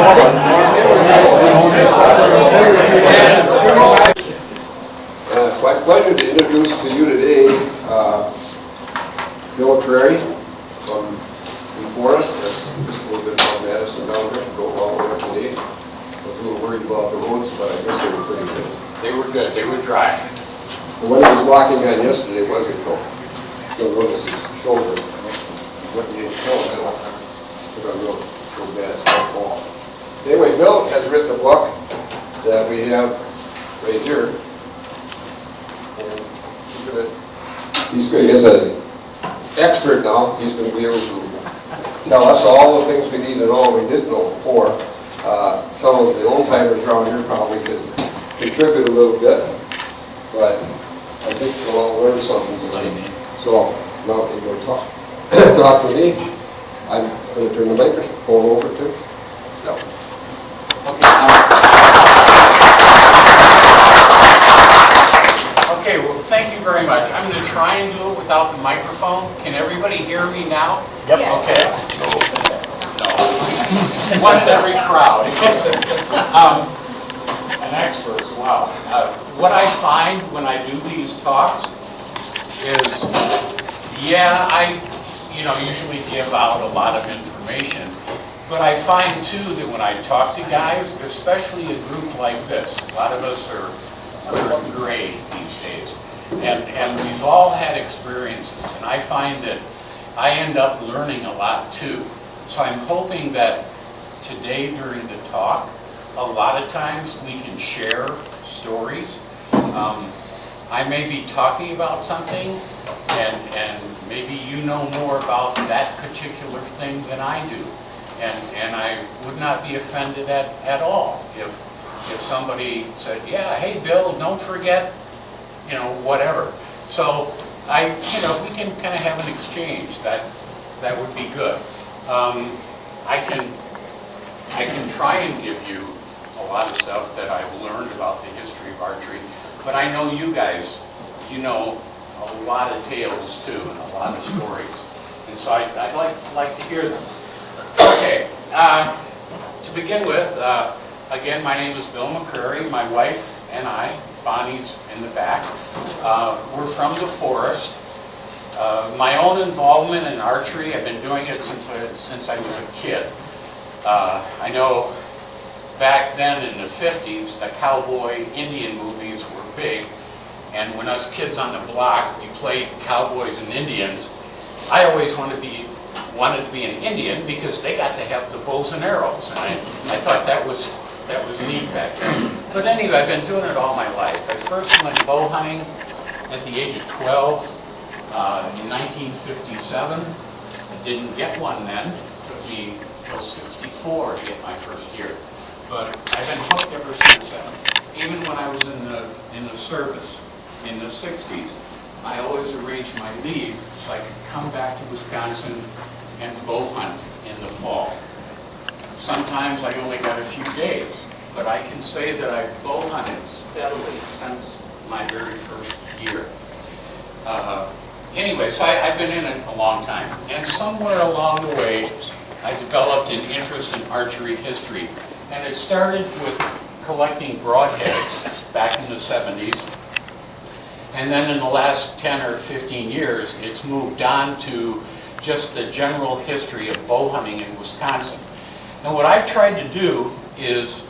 It's my pleasure to introduce to you today Bill McCrary from the forest. Just a little bit from Madison down here, drove all the way up today. I was a little worried about the roads, but I guess they were pretty good. They were good. They were dry. And when he was walking on yesterday, was it cold? You'll notice his shoulder. What he didn't show, I don't real bad. It's not fall. Anyway, Bill has written a book that we have right here. He's as an expert now. He's going to be able to tell us all the things we need to know we didn't know before. Some of the old timers around here probably could contribute a little bit, but I think we'll all learn something tonight. So now you're going to talk to me. I'm going to turn the microphone over to. No. Okay, well, thank you very much. I'm going to try and do it without the microphone. Can everybody hear me now? Yep. Okay. No. One in every crowd. An expert, wow. What I find when I do these talks is, I usually give out a lot of information, but I find too that when I talk to guys, especially a group like this, a lot of us are gray these days, and we've all had experiences, and I find that I end up learning a lot too. So I'm hoping that today during the talk, a lot of times we can share stories. I may be talking about something, and maybe you know more about that particular thing than I do, and I would not be offended at all if somebody said, yeah, hey Bill, don't forget, whatever. So we can kind of have an exchange. That would be good. I can try and give you a lot of stuff that I've learned about the history of archery, but I know you guys, a lot of tales too, and a lot of stories, and so I'd like to hear them. Okay, to begin with, again, my name is Bill McCrary. My wife and I, Bonnie's in the back, we're from the forest. My own involvement in archery, I've been doing it since I was a kid. I know back then in the 50s, the cowboy Indian movies were big, and when us kids on the block, we played cowboys and Indians, I always wanted to be an Indian because they got to have the bows and arrows, and I thought that was neat back then. But anyway, I've been doing it all my life. I first went bow hunting at the age of 12 in 1957. I didn't get one then. It took me till 64 to get my first year. But I've been hooked ever since then. Even when I was in the service in the 60s, I always arranged my leave so I could come back to Wisconsin and bow hunt in the fall. Sometimes I only got a few days, but I can say that I've bow hunted steadily since my very first year. Anyway, so I've been in it a long time, and somewhere along the way, I developed an interest in archery history, and it started with collecting broadheads back in the 70s, and then in the last 10 or 15 years, it's moved on to just the general history of bow hunting in Wisconsin. And what I've tried to do is,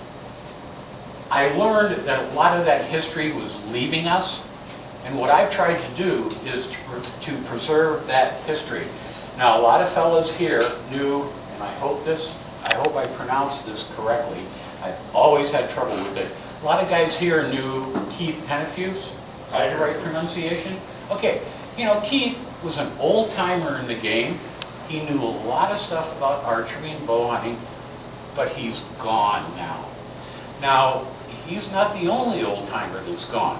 I learned that a lot of that history was leaving us, and what I've tried to do is to preserve that history. Now, a lot of fellows here knew, and I hope I pronounced this correctly. I've always had trouble with it. A lot of guys here knew Keith Penifuse. Is that the right pronunciation? Okay. Keith was an old-timer in the game. He knew a lot of stuff about archery and bow hunting, but he's gone now. Now, he's not the only old-timer that's gone.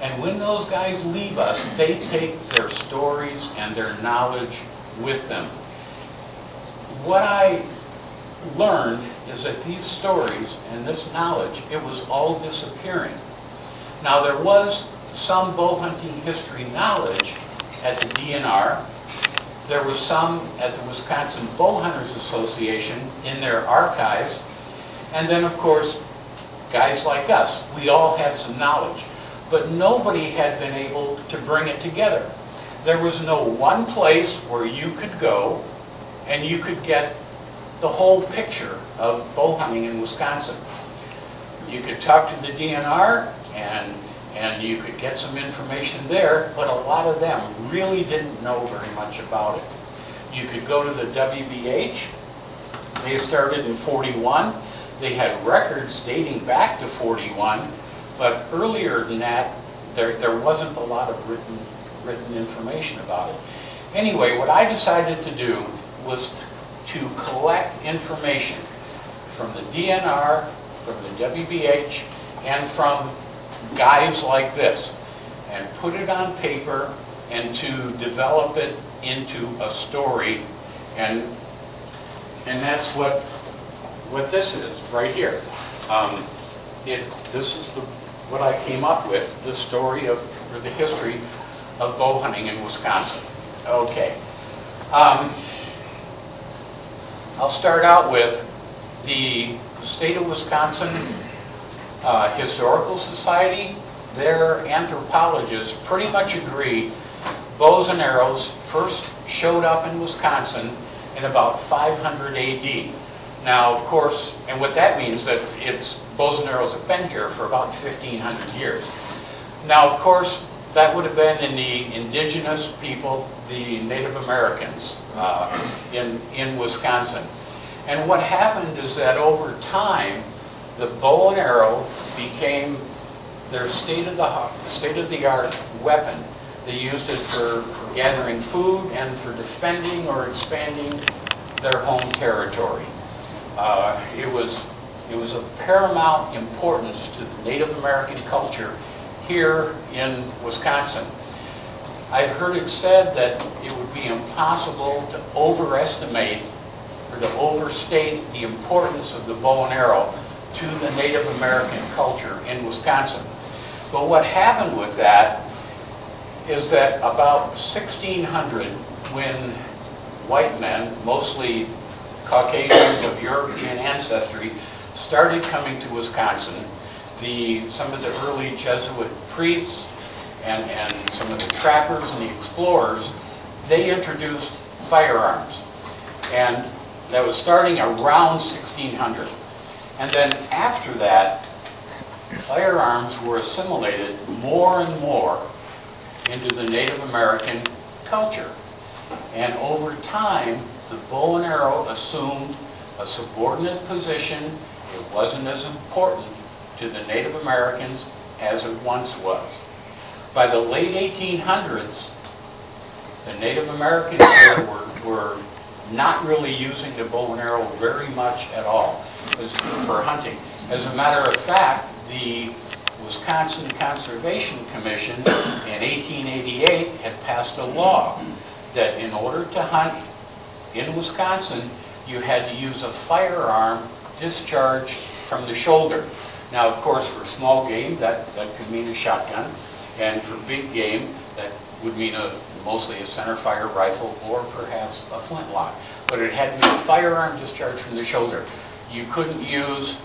And when those guys leave us, they take their stories and their knowledge with them. What I learned is that these stories and this knowledge, it was all disappearing. Now, there was some bow hunting history knowledge at the DNR. There was some at the Wisconsin Bowhunters Association in their archives. And then, of course, guys like us, we all had some knowledge, but nobody had been able to bring it together. There was no one place where you could go and you could get the whole picture of bow hunting in Wisconsin. You could talk to the DNR and you could get some information there, but a lot of them really didn't know very much about it. You could go to the WBH. They started in 41. They had records dating back to 41, but earlier than that, there wasn't a lot of written information about it. Anyway, what I decided to do was to collect information from the DNR, from the WBH, and from guys like this, and put it on paper and to develop it into a story, and that's what this is right here. This is what I came up with, the story of, or the history of bow hunting in Wisconsin. Okay. I'll start out with the State of Wisconsin Historical Society. Their anthropologists pretty much agree bows and arrows first showed up in Wisconsin in about 500 AD. Now, of course, and what that means that bows and arrows have been here for about 1,500 years. Now, of course, that would have been in the indigenous people, the Native Americans in Wisconsin. And what happened is that over time, the bow and arrow became their state-of-the-art weapon. They used it for gathering food and for defending or expanding their home territory. It was of paramount importance to the Native American culture here in Wisconsin. I've heard it said that it would be impossible to overestimate or to overstate the importance of the bow and arrow to the Native American culture in Wisconsin. But what happened with that is that about 1600, when white men, mostly Caucasians of European ancestry, started coming to Wisconsin, some of the early Jesuit priests and some of the trappers and the explorers, they introduced firearms. And that was starting around 1600. And then after that, firearms were assimilated more and more into the Native American culture. And over time, the bow and arrow assumed a subordinate position. It wasn't as important to the Native Americans as it once was. By the late 1800s, the Native Americans here were not really using the bow and arrow very much at all for hunting. As a matter of fact, the Wisconsin Conservation Commission in 1888 had passed a law that in order to hunt in Wisconsin, you had to use a firearm discharged from the shoulder. Now, of course, for small game, that could mean a shotgun, and for big game, that would mean mostly a center fire rifle or perhaps a flintlock. But it had to be a firearm discharged from the shoulder. You couldn't use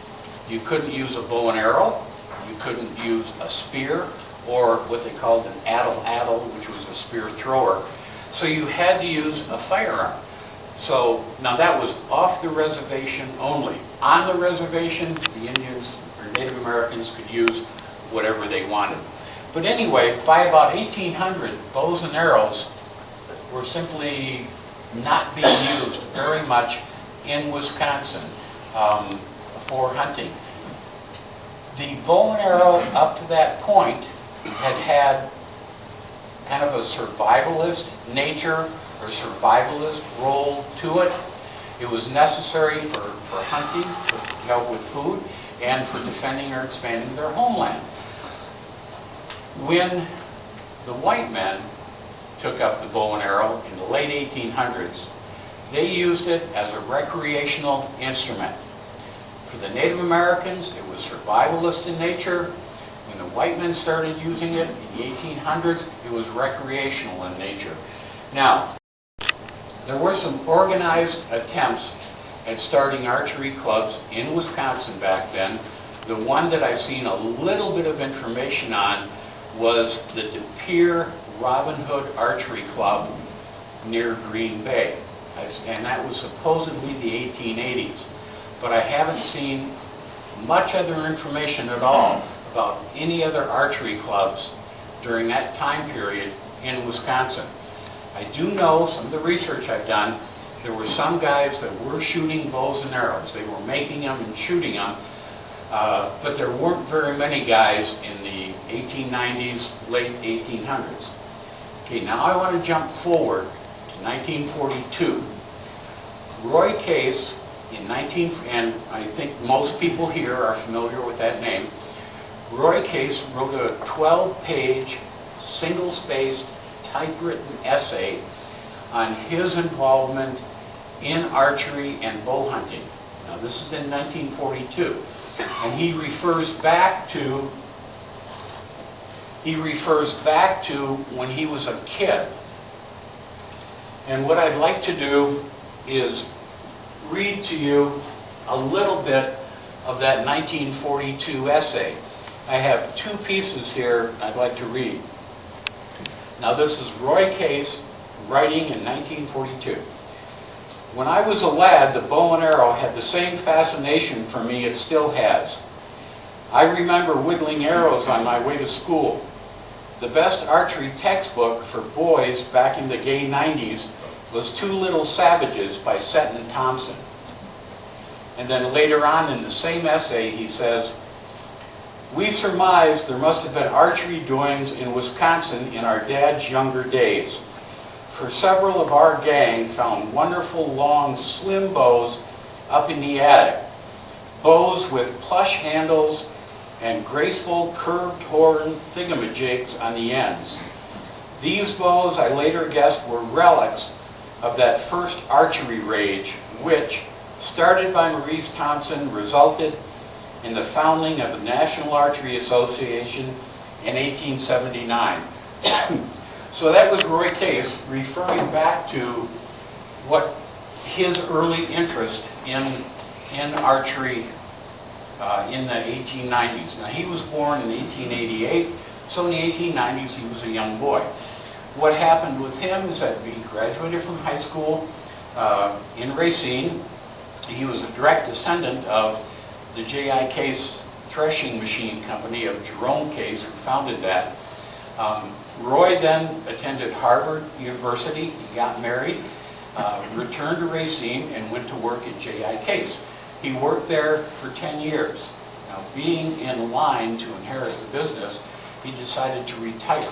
a bow and arrow. You couldn't use a spear or what they called an addle, which was a spear thrower. So you had to use a firearm. So now that was off the reservation only. On the reservation, the Indians or Native Americans could use whatever they wanted. But anyway, by about 1800, bows and arrows were simply not being used very much in Wisconsin for hunting. The bow and arrow up to that point had kind of a survivalist nature or survivalist role to it. It was necessary for hunting, to help with food, and for defending or expanding their homeland. When the white men took up the bow and arrow in the late 1800s, they used it as a recreational instrument. For the Native Americans, it was survivalist in nature. When the white men started using it in the 1800s, it was recreational in nature. Now, there were some organized attempts at starting archery clubs in Wisconsin back then. The one that I've seen a little bit of information on was the De Pere Robin Hood Archery Club near Green Bay. And that was supposedly the 1880s. But I haven't seen much other information at all about any other archery clubs during that time period in Wisconsin. I do know, some of the research I've done, there were some guys that were shooting bows and arrows. They were making them and shooting them, but there weren't very many guys in the 1890s, late 1800s. Okay, now I want to jump forward to 1942. Roy Case, and I think most people here are familiar with that name. Roy Case wrote a 12-page, single-spaced, typewritten essay on his involvement in archery and bow hunting. Now this is in 1942, and he refers back to when he was a kid. And what I'd like to do is read to you a little bit of that 1942 essay. I have two pieces here I'd like to read. Now this is Roy Case writing in 1942. When I was a lad, the bow and arrow had the same fascination for me it still has. I remember whittling arrows on my way to school. The best archery textbook for boys back in the gay 90s was Two Little Savages by Seton Thompson. And then later on in the same essay he says, we surmised there must have been archery doings in Wisconsin in our dad's younger days. For several of our gang found wonderful long slim bows up in the attic. Bows with plush handles and graceful curved horn thingamajigs on the ends. These bows I later guessed were relics of that first archery rage, which, started by Maurice Thompson, resulted in the founding of the National Archery Association in 1879. So that was Roy Case referring back to what his early interest in archery in the 1890s. Now he was born in 1888, so in the 1890s he was a young boy. What happened with him is that he graduated from high school in Racine. He was a direct descendant of the J.I. Case threshing machine company of Jerome Case, who founded that. Roy then attended Harvard University, he got married, returned to Racine, and went to work at J.I. Case. He worked there for 10 years. Now, being in line to inherit the business, he decided to retire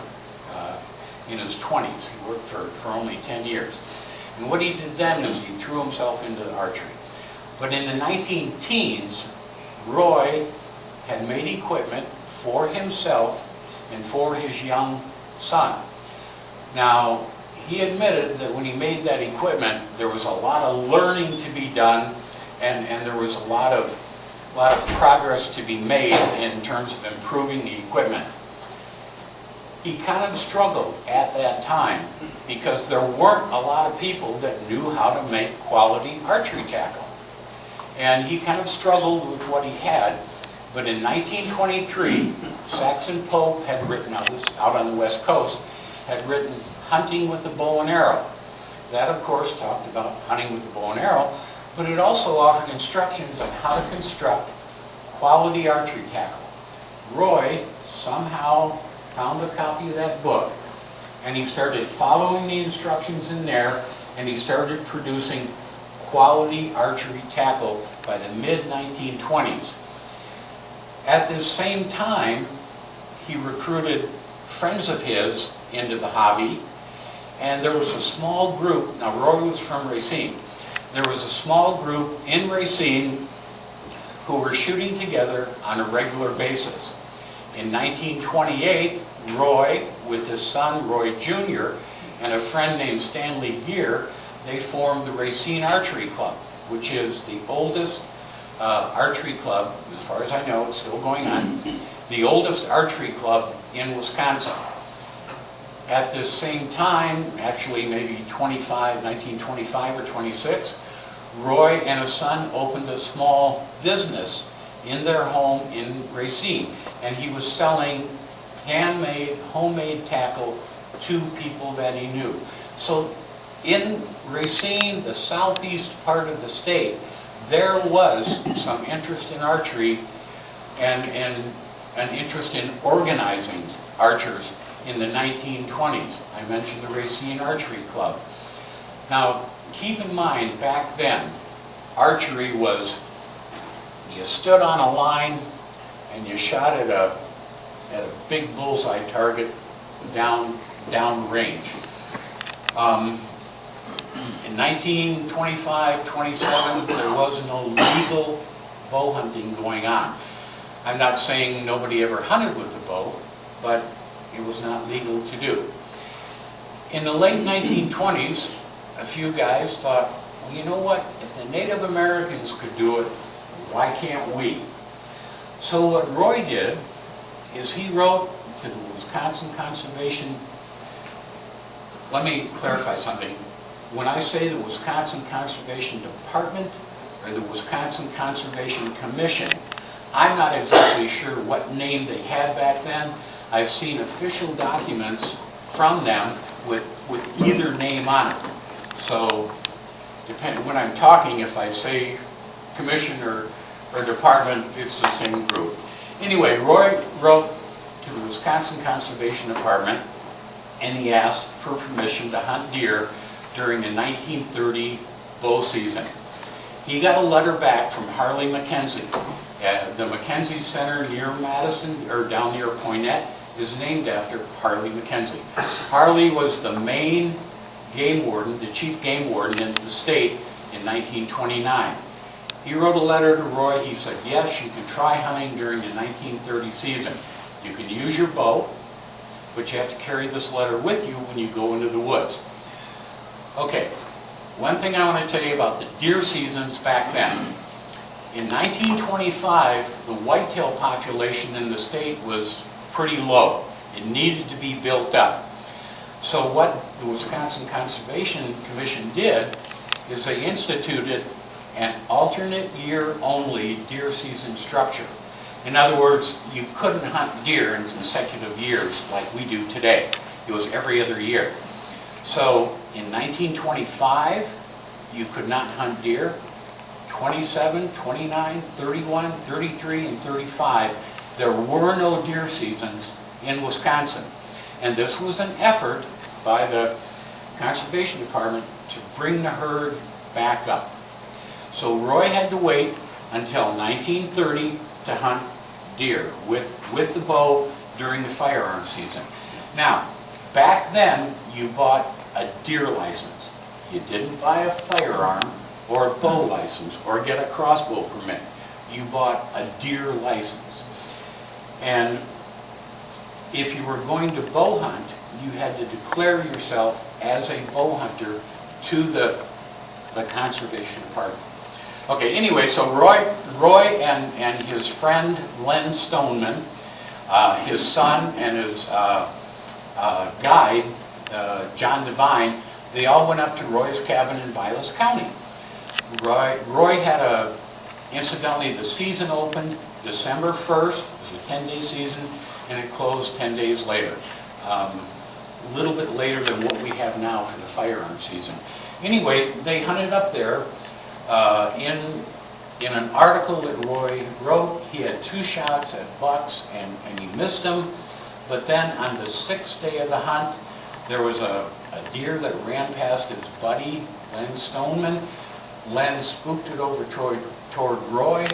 in his 20s. He worked for only 10 years. And what he did then is he threw himself into archery. But in the 19-teens, Roy had made equipment for himself and for his young son. Now, he admitted that when he made that equipment, there was a lot of learning to be done, and there was a lot of progress to be made in terms of improving the equipment. He kind of struggled at that time because there weren't a lot of people that knew how to make quality archery tackle. And he kind of struggled with what he had. But in 1923, Saxon Pope had written, out on the West Coast, had written Hunting with the Bow and Arrow. That, of course, talked about hunting with the bow and arrow, but it also offered instructions on how to construct quality archery tackle. Roy somehow found a copy of that book, and he started following the instructions in there, and he started producing quality archery tackle by the mid-1920s. At this same time, he recruited friends of his into the hobby, and there was a small group. Now, Roy was from Racine. There was a small group in Racine who were shooting together on a regular basis. In 1928, Roy, with his son Roy Jr., and a friend named Stanley Gear, they formed the Racine Archery Club, which is the oldest archery club, as far as I know, it's still going on, the oldest archery club in Wisconsin. At this same time, actually maybe 1925 or 26, Roy and his son opened a small business in their home in Racine, and he was selling handmade, homemade tackle to people that he knew. So in Racine, the southeast part of the state, there was some interest in archery and an interest in organizing archers in the 1920s. I mentioned the Racine Archery Club. Now, keep in mind, back then, archery was, you stood on a line and you shot at a big bullseye target down range. In 1925, 27, there was no legal bow hunting going on. I'm not saying nobody ever hunted with the bow, but it was not legal to do. In the late 1920s, a few guys thought, well, you know what, if the Native Americans could do it, why can't we? So what Roy did is he wrote to the Wisconsin Conservation. Let me clarify something. When I say the Wisconsin Conservation Department or the Wisconsin Conservation Commission, I'm not exactly sure what name they had back then. I've seen official documents from them with either name on it. So, depending when I'm talking, if I say commission or department, it's the same group. Anyway, Roy wrote to the Wisconsin Conservation Department and he asked for permission to hunt deer during the 1930 bow season. He got a letter back from Harley McKenzie. The McKenzie Center near Madison, or down near Poynette, is named after Harley McKenzie. Harley was the main game warden, the chief game warden in the state in 1929. He wrote a letter to Roy. He said, yes, you can try hunting during the 1930 season. You can use your bow, but you have to carry this letter with you when you go into the woods. Okay, one thing I want to tell you about the deer seasons back then. In 1925, the whitetail population in the state was pretty low. It needed to be built up. So what the Wisconsin Conservation Commission did is they instituted an alternate year only deer season structure. In other words, you couldn't hunt deer in consecutive years like we do today. It was every other year. So in 1925, you could not hunt deer. 27, 29, 31, 33, and 35, there were no deer seasons in Wisconsin. And this was an effort by the Conservation Department to bring the herd back up. So Roy had to wait until 1930 to hunt deer with the bow during the firearm season. Now, back then, you bought a deer license. You didn't buy a firearm or a bow license or get a crossbow permit. You bought a deer license. And if you were going to bow hunt, you had to declare yourself as a bow hunter to the Conservation Department. Okay, anyway, so Roy and his friend Len Stoneman, his son and his guide, John Devine, they all went up to Roy's cabin in Vilas County. Roy had incidentally, the season opened December 1st, it was a 10-day season, and it closed 10 days later. A little bit later than what we have now for the firearm season. Anyway, they hunted up there. In an article that Roy wrote, he had 2 shots at bucks and he missed them. But then on the 6th day of the hunt, there was a deer that ran past his buddy, Len Stoneman. Len spooked it over toward Roy.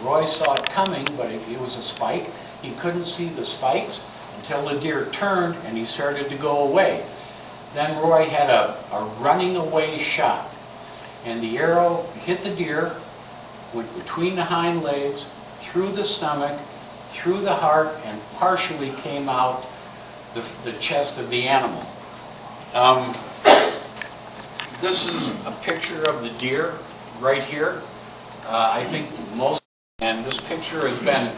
Roy saw it coming, but it was a spike. He couldn't see the spikes until the deer turned and he started to go away. Then Roy had a running away shot. And the arrow hit the deer, went between the hind legs, through the stomach, through the heart, and partially came out the chest of the animal. This is a picture of the deer right here. I think most, and this picture has been,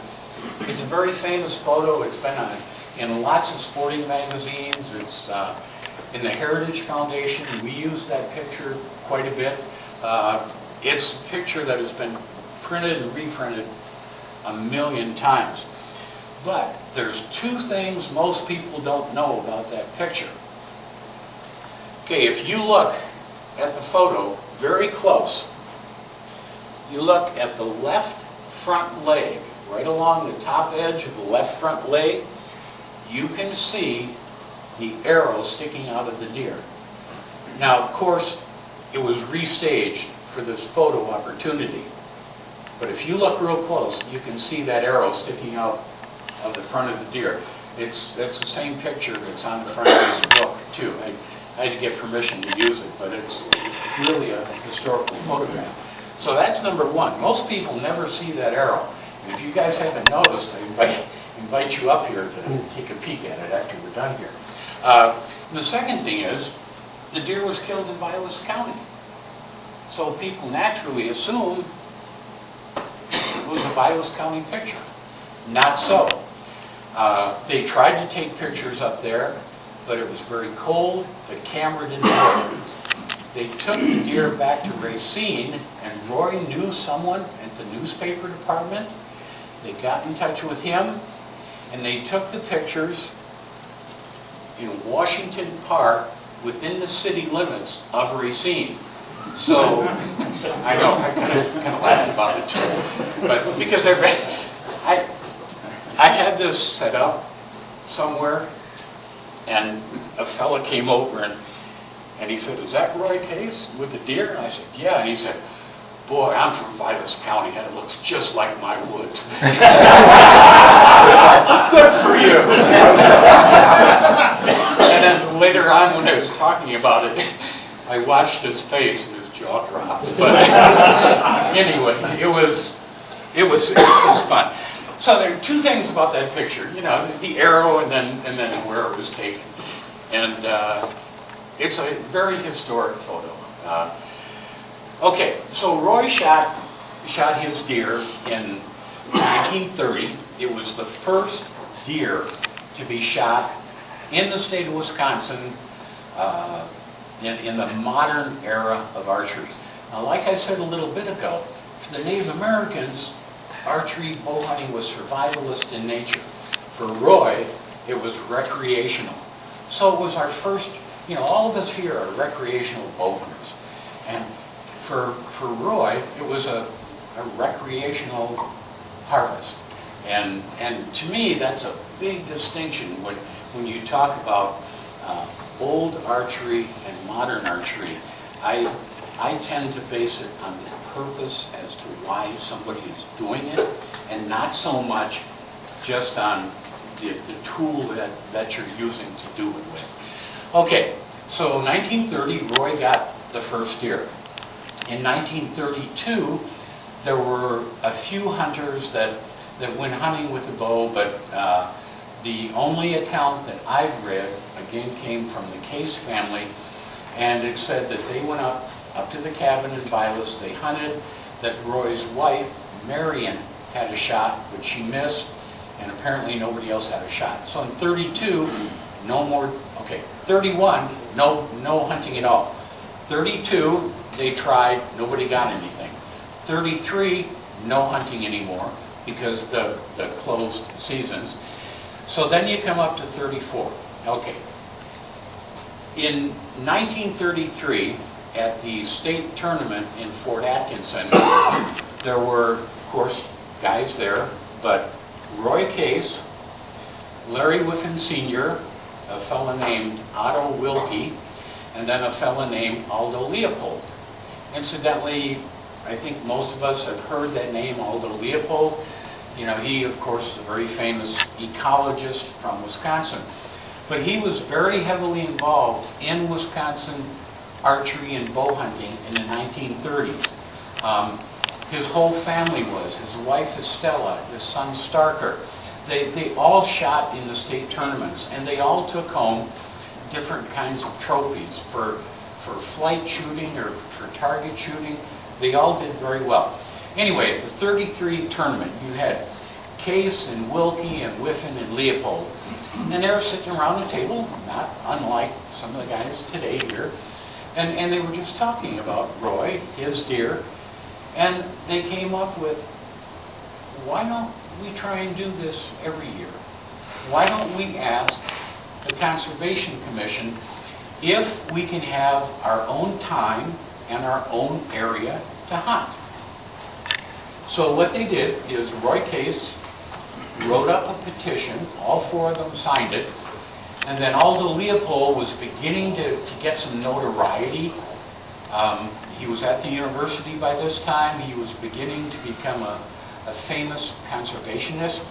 it's a very famous photo. It's been in lots of sporting magazines. It's in the Heritage Foundation. We use that picture quite a bit. It's a picture that has been printed and reprinted a million times. But there's two things most people don't know about that picture. Okay, if you look at the photo very close, you look at the left front leg, right along the top edge of the left front leg, you can see the arrow sticking out of the deer. Now, of course, it was restaged for this photo opportunity. But if you look real close, you can see that arrow sticking out of the front of the deer. That's the same picture that's on the front of this book, too. I had to get permission to use it, but it's really a historical photograph. So that's number one. Most people never see that arrow. And if you guys haven't noticed, I invite you up here to take a peek at it after we're done here. The second thing is, the deer was killed in Vilas County. So people naturally assume it was a Vilas County picture. Not so. They tried to take pictures up there, but it was very cold. The camera didn't work. They took the deer back to Racine, and Roy knew someone at the newspaper department. They got in touch with him, and they took the pictures in Washington Park within the city limits of Racine. So, I know, I kind of laughed about it too. But because I had this set up somewhere, and a fella came over and he said, "Is that Roy Case with the deer?" And I said, "Yeah." And he said, "Boy, I'm from Vilas County and it looks just like my woods." Good for you. And then later on when I was talking about it, I watched his face and his jaw dropped. But anyway, it was fun. So there are two things about that picture, you know, the arrow and then where it was taken. And it's a very historic photo. Okay, so Roy shot his deer in 1930. It was the first deer to be shot in the state of Wisconsin in the modern era of archery. Now, like I said a little bit ago, for the Native Americans, archery bow hunting was survivalist in nature. For Roy, it was recreational. So it was our first, you know, all of us here are recreational bow hunters. And for Roy, it was a recreational harvest. And to me, that's a big distinction when you talk about old archery and modern archery. I tend to base it on the purpose as to why somebody is doing it, and not so much just on the tool that you're using to do it with. Okay, so 1930, Roy got the first deer. In 1932, there were a few hunters that went hunting with the bow, but the only account that I've read, again, came from the Case family, and it said that they went up to the cabin in Vilas. They hunted, that Roy's wife, Marion, had a shot, but she missed, and apparently nobody else had a shot. So in 32, no more, okay, 31, no hunting at all. 32, they tried, nobody got anything. 33, no hunting anymore, because the closed seasons. So then you come up to 34. Okay. In 1933, at the state tournament in Fort Atkinson, there were, of course, guys there, but Roy Case, Larry Whiffen Sr., a fellow named Otto Wilkie, and then a fellow named Aldo Leopold. Incidentally, I think most of us have heard that name, Aldo Leopold. You know, he, of course, is a very famous ecologist from Wisconsin. But he was very heavily involved in Wisconsin archery and bow hunting in the 1930s. His whole family was. His wife Estella, his son Starker. They all shot in the state tournaments, and they all took home different kinds of trophies for flight shooting or for target shooting. They all did very well. Anyway, the 33 tournament, you had Case and Wilkie and Whiffen and Leopold. And they were sitting around the table, not unlike some of the guys today here. And they were just talking about Roy, his deer, And they came up with, why don't we try and do this every year? Why don't we ask the Conservation Commission if we can have our own time and our own area to hunt? So what they did is Roy Case wrote up a petition, all 4 of them signed it, and then Aldo Leopold was beginning to get some notoriety. He was at the university by this time. He was beginning to become a famous conservationist.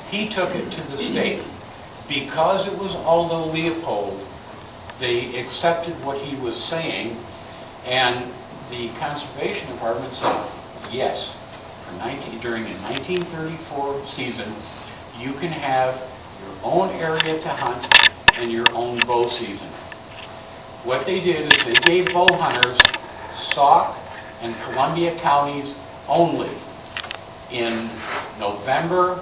He took it to the state. Because it was Aldo Leopold, they accepted what he was saying, and the Conservation Department said, yes, during the 1934 season, you can have your own area to hunt and your own bow season. What they did is they gave bow hunters Sauk and Columbia counties only in November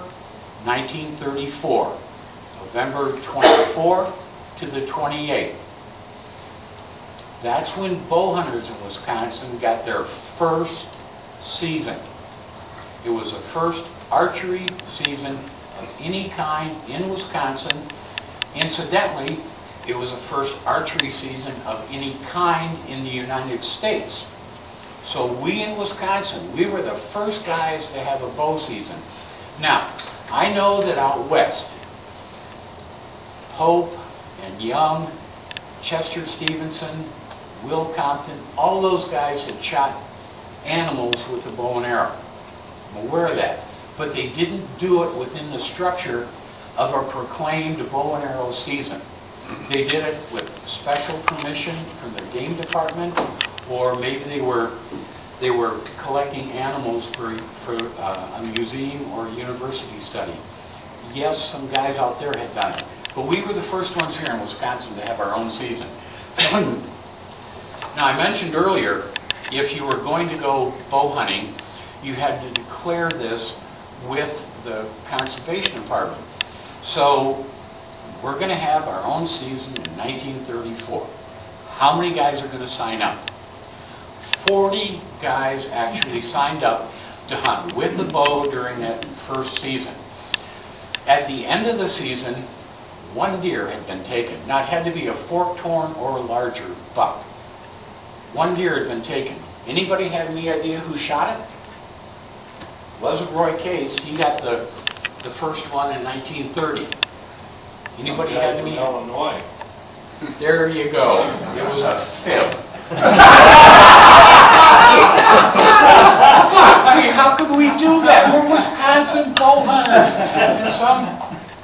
1934, November 24th to the 28th. That's when bow hunters in Wisconsin got their first season. It was the first archery season of any kind in Wisconsin. Incidentally, it was the first archery season of any kind in the United States. So we in Wisconsin, we were the first guys to have a bow season. Now, I know that out west, Pope and Young, Chester Stevenson, Will Compton, all those guys had shot animals with a bow and arrow. I'm aware of that. But they didn't do it within the structure of a proclaimed bow and arrow season. They did it with special permission from the game department, or maybe they were collecting animals for a museum or a university study. Yes, some guys out there had done it, but we were the first ones here in Wisconsin to have our own season. Now, I mentioned earlier, if you were going to go bow hunting, you had to declare this with the Conservation Department. So we're going to have our own season in 1934. How many guys are going to sign up? 40 guys actually signed up to hunt with the bow during that first season. At the end of the season, 1 deer had been taken. Now, it had to be a fork-torn or a larger buck. 1 deer had been taken. Anybody have any idea who shot it? It wasn't Roy Case. He got the first one in 1930. Anybody have any? Illinois. There you go. It was a fib. I mean, how could we do that? We're Wisconsin bow hunters,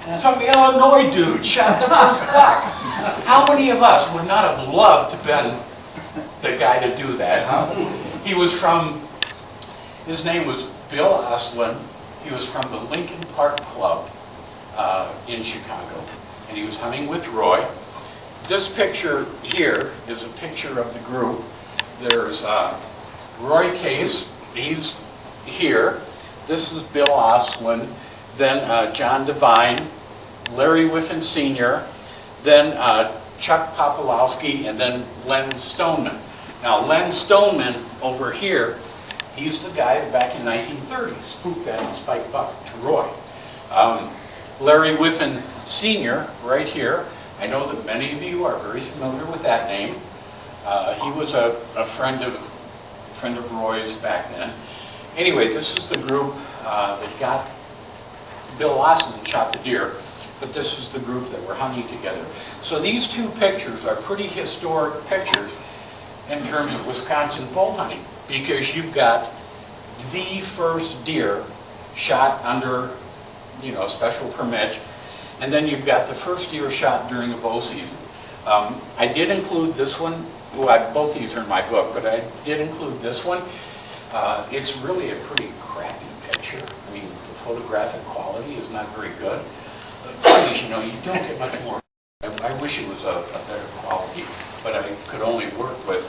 and some Illinois dude shot the first buck. How many of us would not have loved to have been the guy to do that? Huh? He was from. His name was Bill Oslin. He was from the Lincoln Park Club in Chicago, and he was hunting with Roy. This picture here is a picture of the group. There's Roy Case, he's here. This is Bill Oslin, then John Devine, Larry Whiffen Sr., then Chuck Popolowski, and then Len Stoneman. Now, Len Stoneman over here, he's the guy that back in 1930 spooked that spike buck to Roy. Larry Whiffen Sr., right here. I know that many of you are very familiar with that name. He was a friend of Roy's back then. Anyway, this is the group that got Bill Oslin shot the deer, but this is the group that were hunting together. So these two pictures are pretty historic pictures in terms of Wisconsin bow hunting, because you've got the first deer shot under, special permit, and then you've got the first deer shot during a bow season. I did include this one. Well, both these are in my book, but I did include this one. It's really a pretty crappy picture. I mean, the photographic quality is not very good. But you don't get much more. I wish it was a better quality, but I could only work with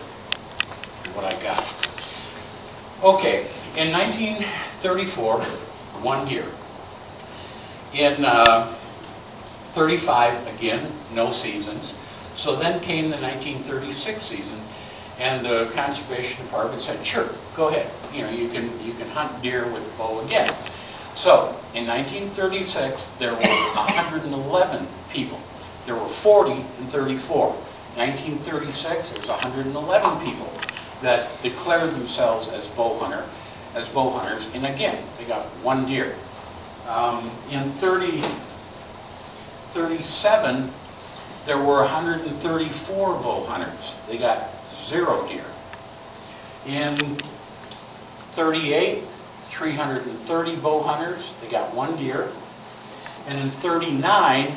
what I got. Okay, in 1934, 1 deer. In 35, again, no seasons. So then came the 1936 season, And the conservation department said, sure, go ahead. You know, you can hunt deer with a bow again. So in 1936, there were 111 people. There were 40 in 34. 1936, there's 111 people that declared themselves as bowhunters, and again, they got one deer. In 37, there were 134 bowhunters. They got 0 deer. In 38, 330 bowhunters. They got 1 deer. And in 39,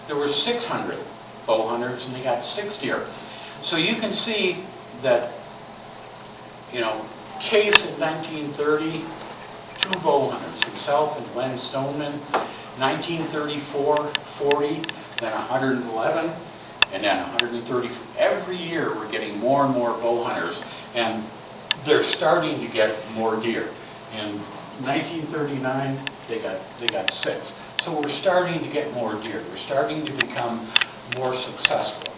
there were 600 bowhunters, and they got 6 deer. So you can see that, you know, Case in 1930, 2 bowhunters, himself and Glenn Stoneman. 1934, 40, then 111, and then 130. Every year we're getting more and more bowhunters, and they're starting to get more deer. In 1939, they got 6. So we're starting to get more deer. We're starting to become more successful.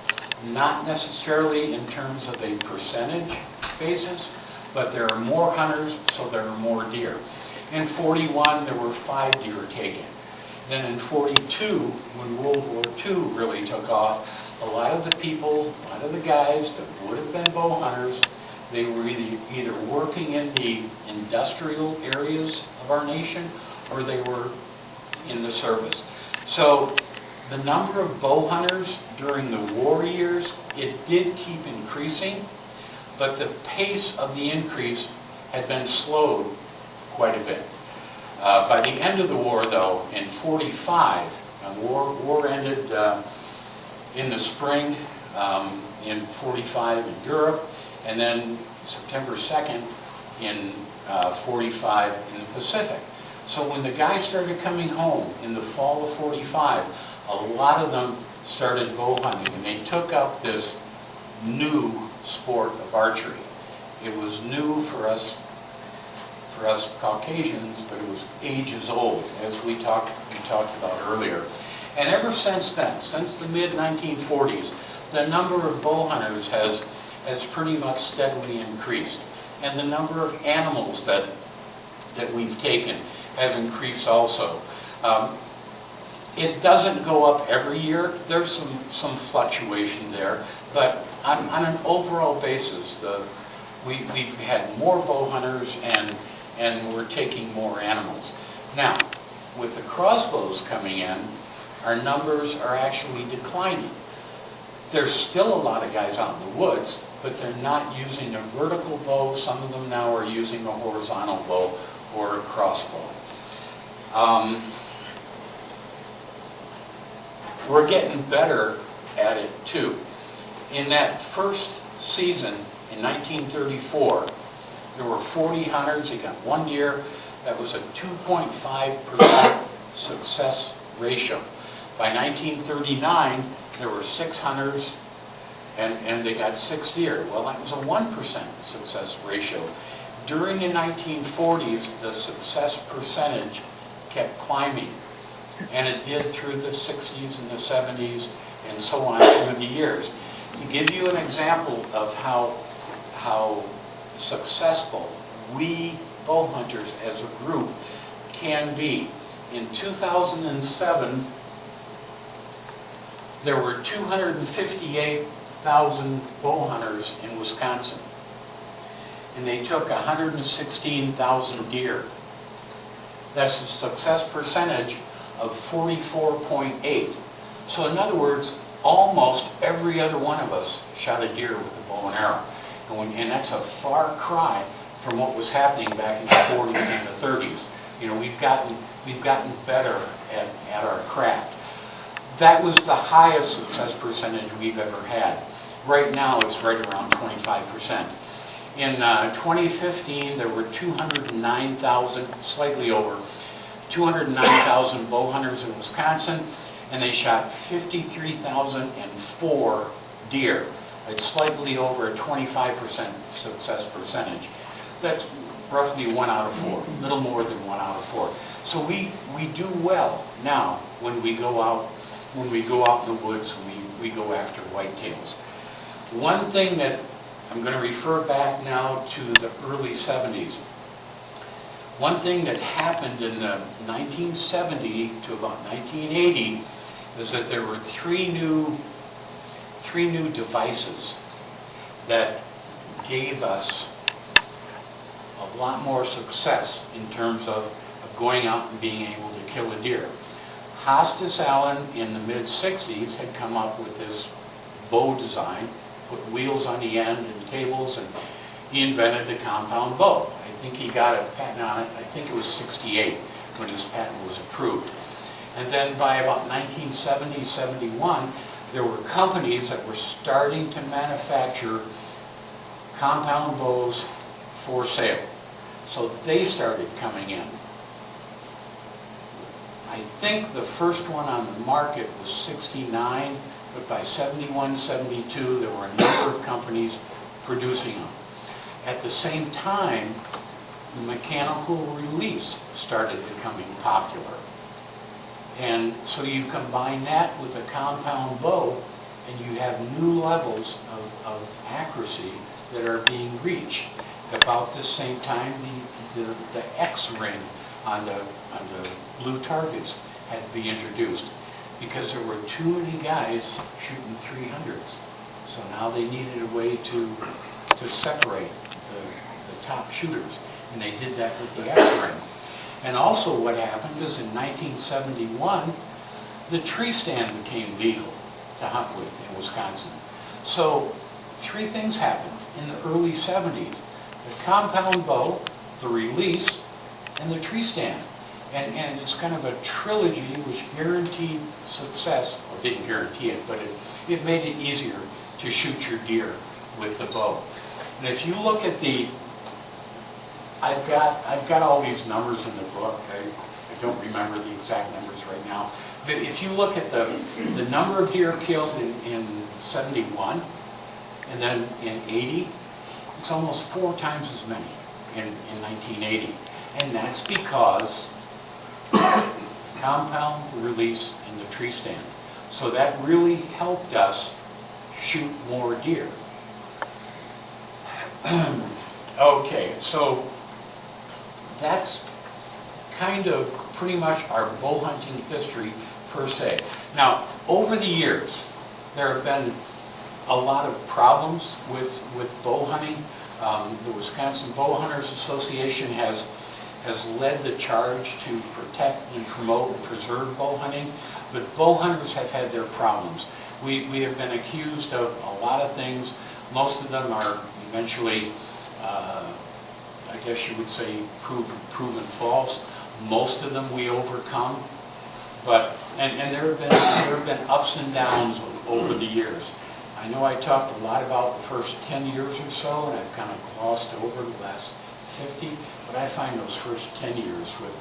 Not necessarily in terms of a percentage basis, but there are more hunters, so there are more deer. In 41, there were 5 deer taken. Then in 42, when World War II really took off, a lot of the people, a lot of the guys that would have been bow hunters, they were either working in the industrial areas of our nation, or they were in the service. So the number of bow hunters during the war years, it did keep increasing, but the pace of the increase had been slowed quite a bit. By the end of the war, though, in 45, the war ended in the spring in 45 in Europe, and then September 2nd in 45 in the Pacific. So when the guys started coming home in the fall of 45, a lot of them started bow hunting, and they took up this new sport of archery. It was new for us Caucasians, but it was ages old, as we talked about earlier. And ever since then, since the mid-1940s, the number of bow hunters has pretty much steadily increased. And the number of animals that we've taken has increased also. It doesn't go up every year. There's some fluctuation there, but on an overall basis, we've had more bow hunters and we're taking more animals. Now, with the crossbows coming in, our numbers are actually declining. There's still a lot of guys out in the woods, but they're not using a vertical bow. Some of them now are using a horizontal bow or a crossbow. We're getting better at it too. In that first season in 1934, there were 40 hunters. They got 1 deer. That was a 2.5% success ratio. By 1939, there were 6 hunters, and they got 6 deer. Well, that was a 1% success ratio. During the 1940s, the success percentage kept climbing, and it did through the 60s and the 70s and so on through the years. To give you an example of how successful we bow hunters as a group can be, in 2007, there were 258,000 bow hunters in Wisconsin, and they took 116,000 deer. That's a success percentage of 44.8. So in other words, almost every other one of us shot a deer with a bow and arrow. And that's a far cry from what was happening back in the 40s and the 30s. You know, we've gotten better at our craft. That was the highest success percentage we've ever had. Right now, it's right around 25%. In 2015, there were 209,000, slightly over, 209,000 bow hunters in Wisconsin, and they shot 53,004 deer. It's slightly over a 25% success percentage. That's roughly 1 out of 4, a little more than 1 out of 4. So we do well now when we go out in the woods, we go after whitetails. One thing that I'm going to refer back now to the early 70s. One thing that happened in the 1970 to about 1980 is that there were three new devices that gave us a lot more success in terms of going out and being able to kill a deer. Hostas Allen in the mid-60s had come up with this bow design, put wheels on the end and tables, and he invented the compound bow. I think he got a patent on it, I think it was 68 when his patent was approved. And then by about 1970, 71, there were companies that were starting to manufacture compound bows for sale. So they started coming in. I think the first one on the market was 69, but by 71, 72, there were a number of companies producing them. At the same time, the mechanical release started becoming popular. And so you combine that with a compound bow, and you have new levels of accuracy that are being reached. About the same time, the X ring on the blue targets had to be introduced because there were too many guys shooting 300s. So now they needed a way to separate the top shooters, and they did that with the X ring. And also what happened is in 1971, the tree stand became legal to hunt with in Wisconsin. So three things happened in the early 70s. The compound bow, the release, and the tree stand. And it's kind of a trilogy which guaranteed success, or didn't guarantee it, but it made it easier to shoot your deer with the bow. And if you look at the, I've got all these numbers in the book. I don't remember the exact numbers right now. But if you look at the number of deer killed in 71, and then in 80, it's almost 4 times as many in 1980. And that's because compound, the release, and the tree stand. So that really helped us shoot more deer. Okay, so that's kind of pretty much our bow hunting history per se. Now, over the years, there have been a lot of problems with bow hunting. The Wisconsin Bowhunters Association has led the charge to protect and promote and preserve bow hunting, but bow hunters have had their problems. We have been accused of a lot of things. Most of them are eventually, I guess you would say, proven false. Most of them we overcome, but and there have been ups and downs over the years. I know I talked a lot about the first 10 years or so, and I've kind of glossed over the last 50, but I find those first 10 years with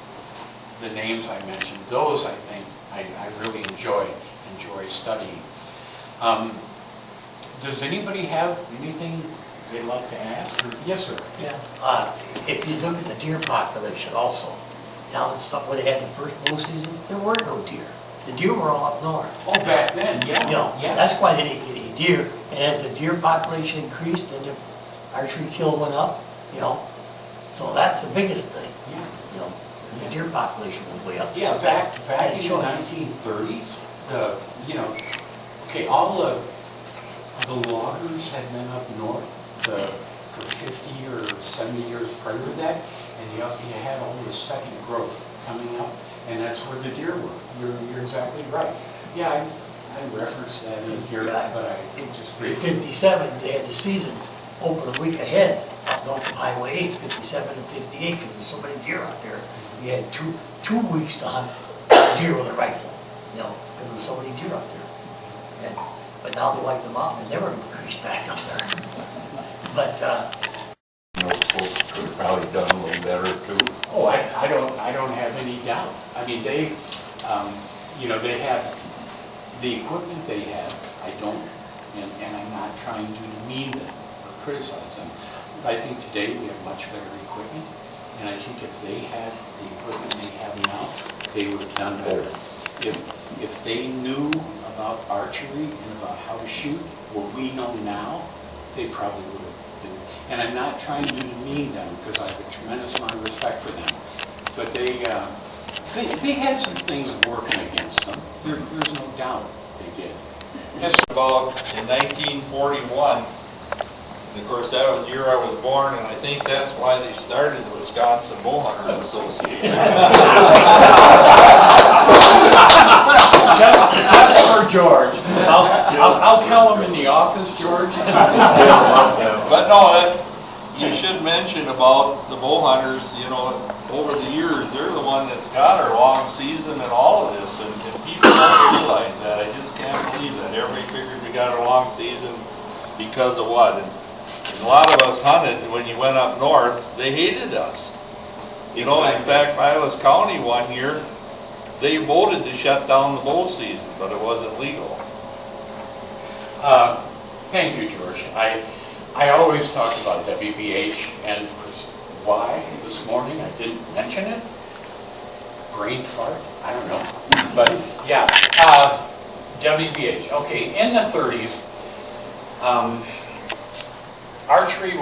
the names I mentioned, those I think I really enjoy studying. Does anybody have anything they'd like to ask? Or, yes, sir. Yeah. If you look at the deer population also, down where they had the first bow season, there were no deer. The deer were all up north. Oh, back then, yeah. You know, yeah. That's why they didn't get any deer. And as the deer population increased, and the archery kill went up, you know. So that's the biggest thing. Yeah. You know, the deer population went way up. Yeah, So back had in the choice. 1930s, okay, all the loggers had been up north for 50 or 70 years prior to that, and you had all the second growth coming up, and that's where the deer were. You're exactly right. Yeah, I referenced that in here, but I just In briefly. 57, they had the season open a week ahead, north of Highway 8, 57 and 58, because there was so many deer out there. We had two weeks to hunt deer with a rifle, you know, because there was so many deer out there. But now they wiped them out, and they never increased back up there. But, folks could have probably done a little better too. Oh, I don't have any doubt. I mean, they have the equipment they have. I don't, and I'm not trying to demean them or criticize them. But I think today we have much better equipment, and I think if they had the equipment they have now, they would have done better. If they knew about archery and about how to shoot what we know now, they probably would have been. And I'm not trying to demean them, because I have a tremendous amount of respect for them. But they had some things working against them. There's no doubt they did. Just about in 1941, and of course that was the year I was born, and I think that's why they started the Wisconsin Bowhunters Association. That's for George. I'll tell him in the office, George. But no, you should mention about the Bowhunters, you know, over the years, they're the one that's got our long season and all of this, and people don't realize that. I just can't believe that. Everybody figured we got our long season because of what? And a lot of us hunted when you went up north, they hated us. You know, in fact, Miles County one year, they voted to shut down the bow season, but it wasn't legal. Thank you, George. I always talk about WBH, and why this morning I didn't mention it? Brain fart? I don't know. But yeah, WBH. Okay, in the 30s, archery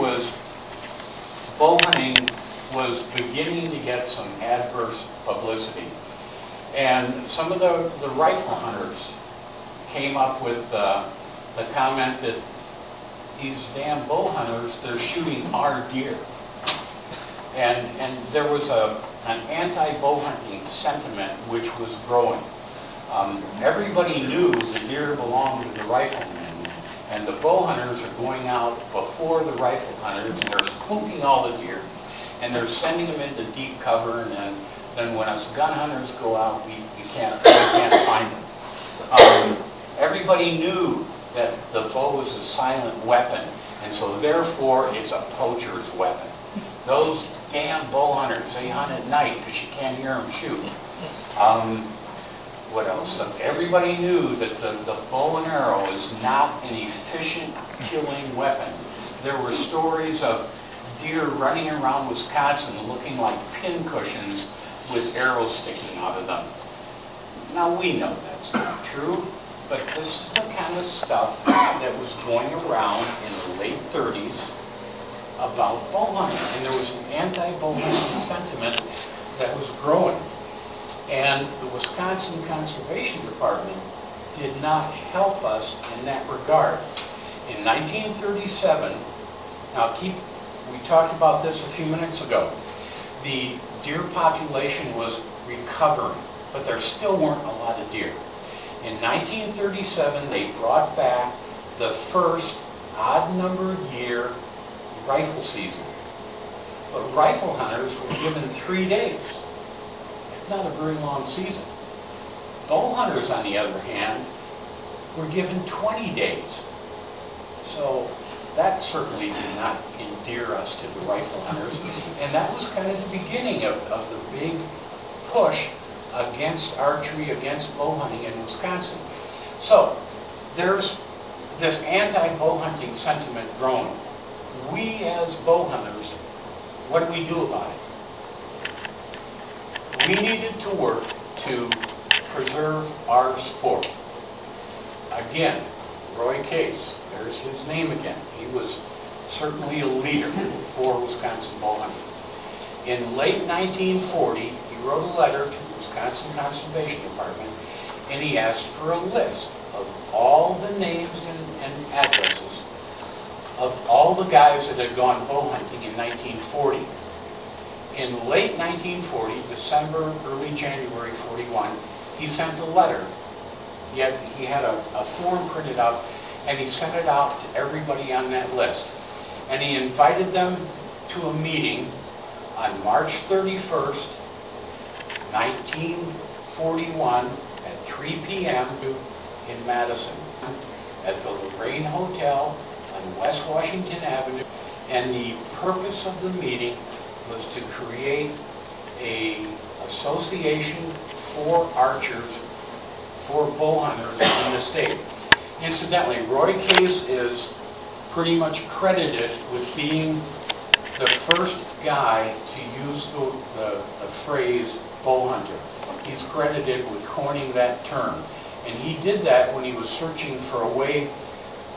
bow hunting was beginning to get some adverse publicity. And some of the rifle hunters came up with the comment that these damn bow hunters, they're shooting our deer. And there was an anti-bow hunting sentiment which was growing. Everybody knew the deer belonged to the riflemen, and the bow hunters are going out before the rifle hunters, and they're spooking all the deer, and they're sending them into deep cover, and then when us gun hunters go out, we can't find them. Everybody knew that the bow was a silent weapon, and so therefore it's a poacher's weapon. Those damn bow hunters, they hunt at night because you can't hear them shoot. What else? Everybody knew that the bow and arrow is not an efficient killing weapon. There were stories of deer running around Wisconsin looking like pin cushions with arrows sticking out of them. Now we know that's not true, but this is the kind of stuff that was going around in the late 30s about bow hunting, and there was an anti-bow hunting sentiment that was growing. And the Wisconsin Conservation Department did not help us in that regard. In 1937, now we talked about this a few minutes ago, the deer population was recovering, but there still weren't a lot of deer. In 1937, they brought back the first odd-numbered year rifle season. But rifle hunters were given 3 days. It's not a very long season. Bow hunters, on the other hand, were given 20 days. So that certainly did not endear us to the rifle hunters. And that was kind of the beginning of the big push against archery, against bow hunting in Wisconsin. So there's this anti-bow hunting sentiment growing. We as bow hunters, what do we do about it? We needed to work to preserve our sport. Again, Roy Case, there's his name again. He was certainly a leader for Wisconsin Bowhunting. In late 1940, he wrote a letter to the Wisconsin Conservation Department, and he asked for a list of all the names and addresses of all the guys that had gone bow hunting in 1940. In late 1940, December, early January 41, he sent a letter. He had a form printed out, and he sent it out to everybody on that list. And he invited them to a meeting on March 31st, 1941 at 3 p.m. in Madison at the Lorraine Hotel on West Washington Avenue. And the purpose of the meeting was to create an association for archers, for bow hunters in the state. Incidentally, Roy Case is pretty much credited with being the first guy to use the phrase bow hunter. He's credited with coining that term. And he did that when he was searching for a way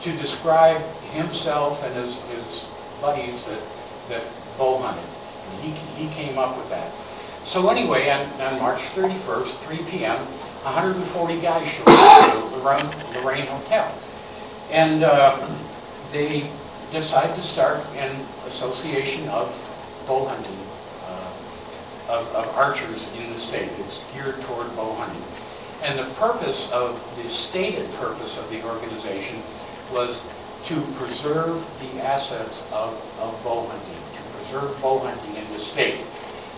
to describe himself and his buddies that bow hunted. And he came up with that. So anyway, on March 31st, 3 p.m., 140 guys showed up to the Lorraine Hotel. And they decided to start an association of bow hunting, of archers in the state. It's geared toward bow hunting. And the purpose of, the stated purpose of the organization was to preserve the assets of bow hunting, to preserve bow hunting in the state.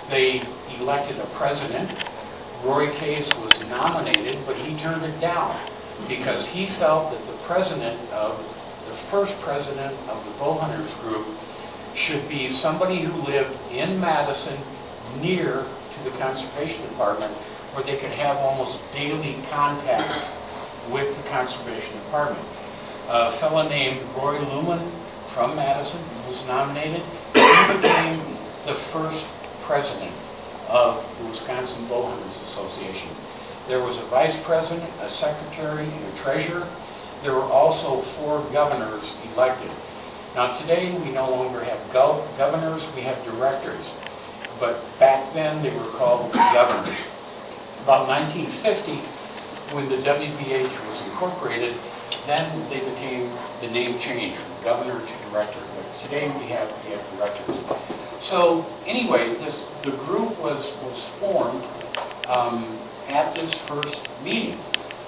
They elected a president. Roy Case was nominated, but he turned it down because he felt that the first president of the Bowhunters group should be somebody who lived in Madison near to the Conservation Department where they could have almost daily contact with the Conservation Department. A fellow named Roy Lumen from Madison was nominated. He became the first president of the Wisconsin Bowhunters Association. There was a vice president, a secretary, and a treasurer. There were also 4 governors elected. Now today we no longer have governors, we have directors. But back then they were called governors. About 1950, when the WBH was incorporated, then they became, the name changed from governor to director. But today we have directors. So anyway, the group was formed at this first meeting.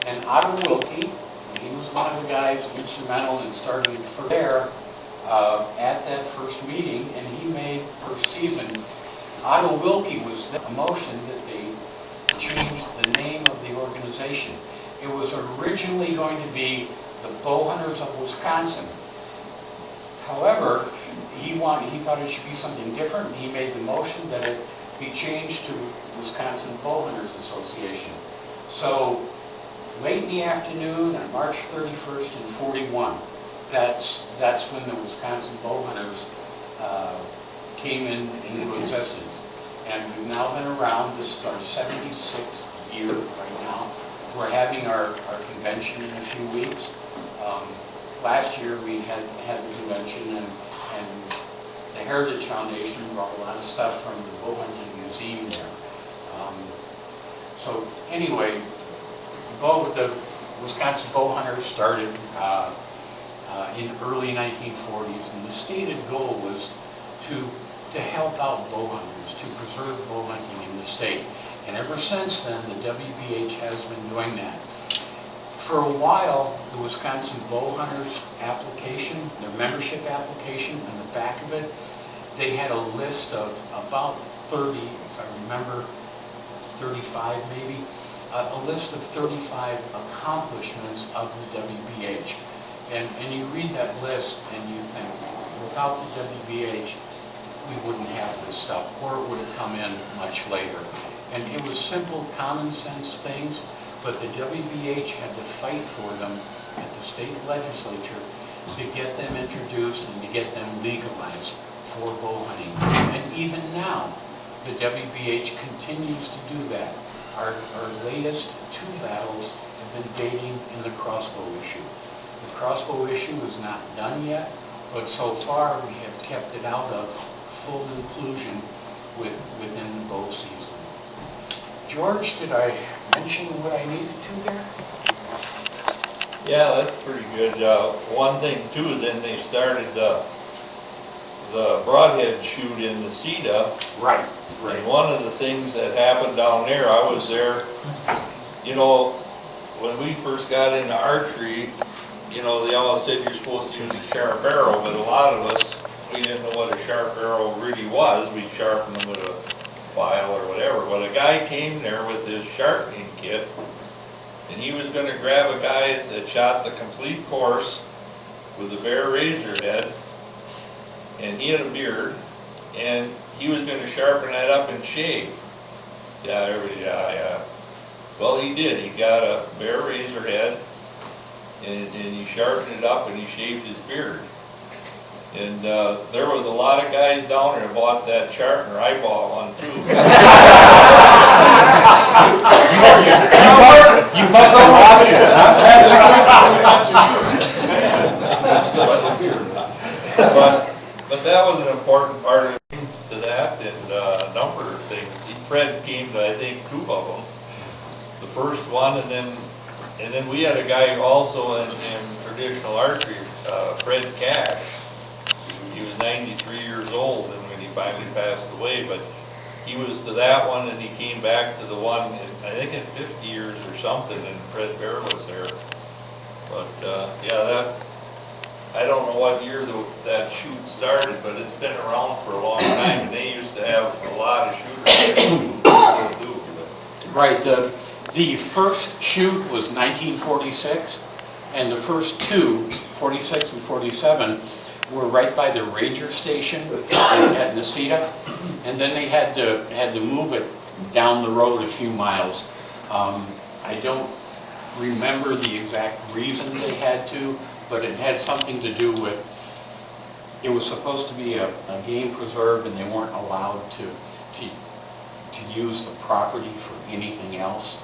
And Otto Wilkie, he was one of the guys instrumental in starting it from there at that first meeting, and he made per season. Otto Wilkie was the motion that they changed the name of the organization. It was originally going to be the Bowhunters of Wisconsin. However, he thought it should be something different, and he made the motion that it be changed to Wisconsin Bowhunters Association. So, late in the afternoon on March 31st in 41, that's when the Wisconsin Bowhunters came into existence. And we've now been around, this is our 76th year right now. We're having our convention in a few weeks. Last year we had the convention, and the Heritage Foundation brought a lot of stuff from the Bowhunting Museum there. So anyway, the Wisconsin Bowhunters started in early 1940s, and the stated goal was to help out bowhunters, to preserve bowhunting in the state. And ever since then, the WBH has been doing that. For a while, the Wisconsin Bowhunters application, their membership application, on the back of it, they had a list of about 30, if I remember, 35 maybe, a list of 35 accomplishments of the WBH. And you read that list and you think, without the WBH, we wouldn't have this stuff, or it would have come in much later. And it was simple, common sense things, but the WBH had to fight for them at the state legislature to get them introduced and to get them legalized for bow hunting. And even now, the WBH continues to do that. Our latest 2 battles have been dating in the crossbow issue. The crossbow issue is not done yet, but so far we have kept it out of full inclusion within the bow season. George, did I mention what I needed to there? Yeah, that's pretty good. One thing too, then they started the broadhead shoot in the CETA. Right. And one of the things that happened down there, I was there, you know, when we first got into archery, you know, they all said you're supposed to use a sharp arrow, but a lot of us, we didn't know what a sharp arrow really was. We sharpened them with a file or whatever. But a guy came there with this sharpening kit, and he was going to grab a guy that shot the complete course with a bare razor head, and he had a beard, and he was going to sharpen that up and shave. Yeah, everybody, yeah. Well, he did. He got a bare razor head, and he sharpened it up, and he shaved his beard. And there was a lot of guys down there who bought that sharpener. I bought one too. You must have watched it, huh? that was an important part of to that, and a number of things. Fred came to, I think, 2 of them. The first one, and then we had a guy also in traditional archery, Fred Cash. He was 93 years old and when he finally passed away, but he was to that one and he came back to the one, I think in 50 years or something, and Fred Bear was there. But yeah, that, I don't know what year that shoot started, but it's been around for a long time, and they used to have a lot of shooters. Right, the first shoot was 1946, and the first 2, 46 and 47, were right by the ranger station at Necedah, and then they had to move it down the road a few miles. I don't remember the exact reason they had to, but it had something to do with, it was supposed to be a game preserve, and they weren't allowed to use the property for anything else,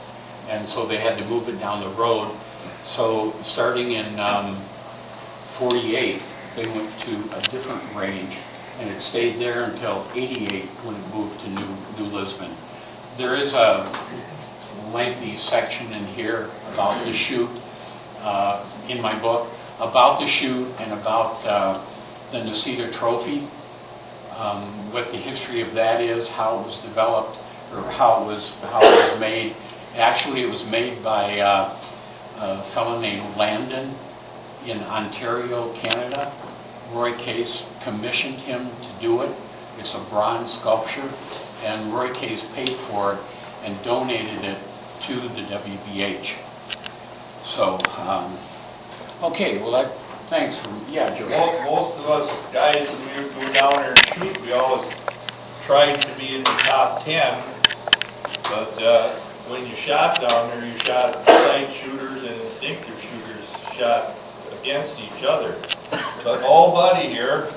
and so they had to move it down the road. So starting in 48, they went to a different range, and it stayed there until 88 when it moved to New Lisbon. There is a lengthy section in here about the shoot in my book, about the shoot and about the Necedah trophy, what the history of that is, how it was developed, or how it was made. Actually, it was made by a fellow named Landon in Ontario, Canada. Roy Case commissioned him to do it. It's a bronze sculpture, and Roy Case paid for it and donated it to the WBH. So, okay, well, thanks. Yeah, Joe. Most of us guys, when we go down there and shoot, we always tried to be in the top 10, but when you shot down there, you shot sight shooters and instinctive shooters shot against each other. But buddy here,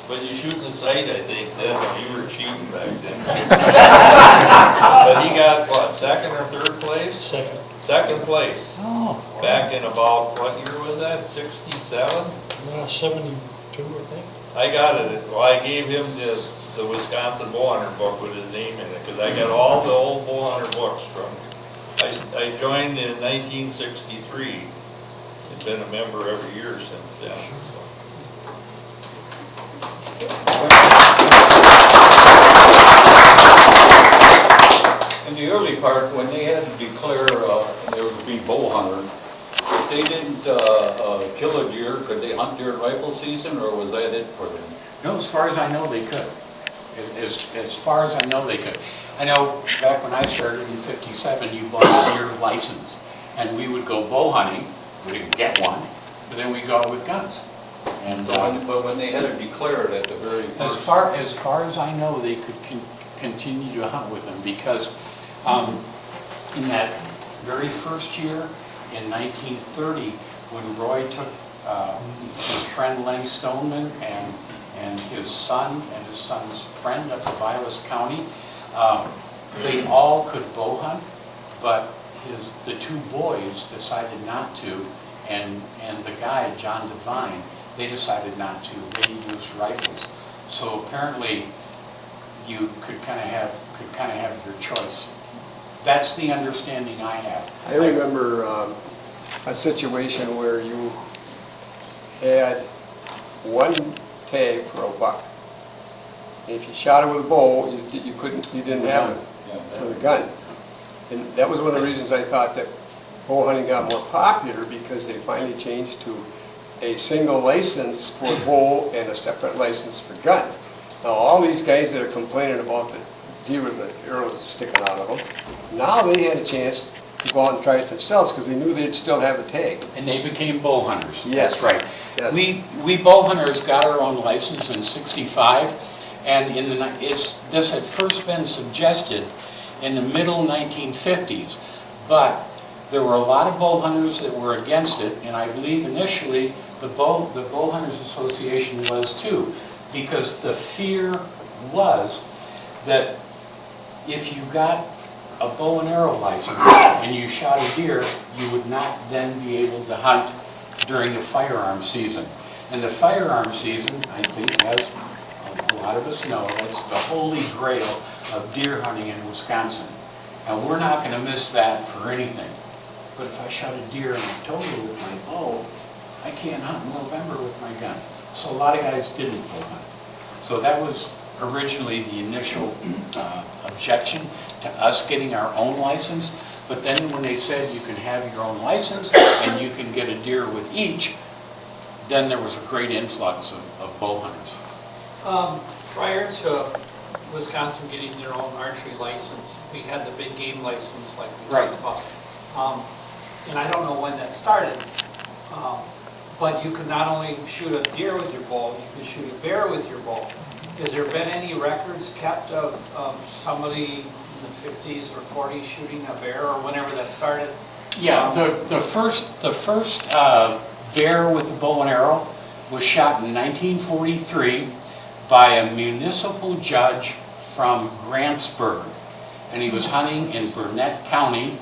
when you shoot in the sight, I think, then you were cheating back then. But he got, what, 2nd or 3rd place? Second place. Oh. Back in about, what year was that, 67? 72, I think. I got it, well, I gave him the Wisconsin Bowhunter book with his name in it, because I got all the old Bowhunter books from, I joined in 1963. I've been a member every year since then, so. In the early part, when they had to declare there would be bow hunter, if they didn't kill a deer, could they hunt during rifle season, or was that it for them? No, as far as I know, they could. As far as I know, they could. I know back when I started in 57, you bought a deer license, and we would go bow hunting. We didn't get one, but then we go out with guns. And But when they had to declare it at the very as first... far as I know, they could continue to hunt with them, because in that very first year, in 1930, when Roy took his friend Lenny Stoneman and his son's friend up to Vilas County, they all could bow hunt, but the 2 boys decided not to, and the guy, John Devine, they decided not to. They used rifles. So apparently, you could kind of have your choice. That's the understanding I have. I remember a situation where you had one tag for a buck. And if you shot it with a bow, you didn't have it for the gun. And that was one of the reasons I thought that bow hunting got more popular, because they finally changed to a single license for bow and a separate license for gun. Now all these guys that are complaining about the deer with the arrows sticking out of them, now they had a chance to go out and try it themselves, because they knew they'd still have a tag. And they became bow hunters. Yes. That's right. Yes. We bow hunters got our own license in '65, and this had first been suggested in the middle 1950s, but there were a lot of bow hunters that were against it, and I believe initially the Bowhunters Association was too, because the fear was that if you got a bow and arrow license and you shot a deer, you would not then be able to hunt during the firearm season. And the firearm season, I think, as a lot of us know, that's the holy grail of deer hunting in Wisconsin. And we're not going to miss that for anything. But if I shot a deer in October with my bow, I can't hunt in November with my gun. So a lot of guys didn't bow hunt. So that was originally the initial objection to us getting our own license. But then when they said you can have your own license and you can get a deer with each, then there was a great influx of bow hunters. Prior to Wisconsin getting their own archery license, we had the big game license like we Right. talked about. And I don't know when that started, but you could not only shoot a deer with your bow, you could shoot a bear with your bow. Has there been any records kept of somebody in the 50s or 40s shooting a bear or whenever that started? Yeah, the first bear with the bow and arrow was shot in 1943 by a municipal judge from Grantsburg, and he was hunting in Burnett County.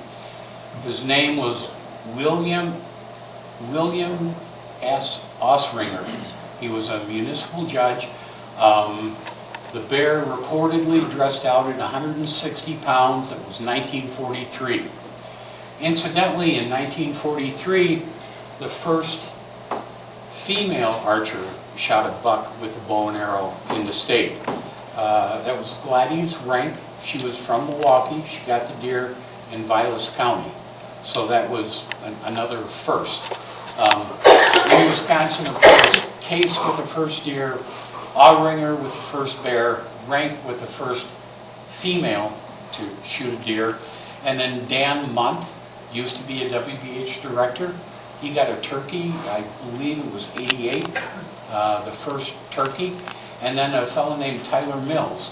His name was William S. Osringer. He was a municipal judge. The bear reportedly dressed out at 160 pounds. It was 1943. Incidentally, in 1943, the first female archer shot a buck with a bow and arrow in the state. That was Gladys Rank. She was from Milwaukee. She got the deer in Vilas County. So that was another first. In Wisconsin, of course, Case with the first deer, Osringer with the first bear, Rank with the first female to shoot a deer, and then Dan Munt used to be a WBH director. He got a turkey, I believe it was 88, the first turkey, and then a fellow named Tyler Mills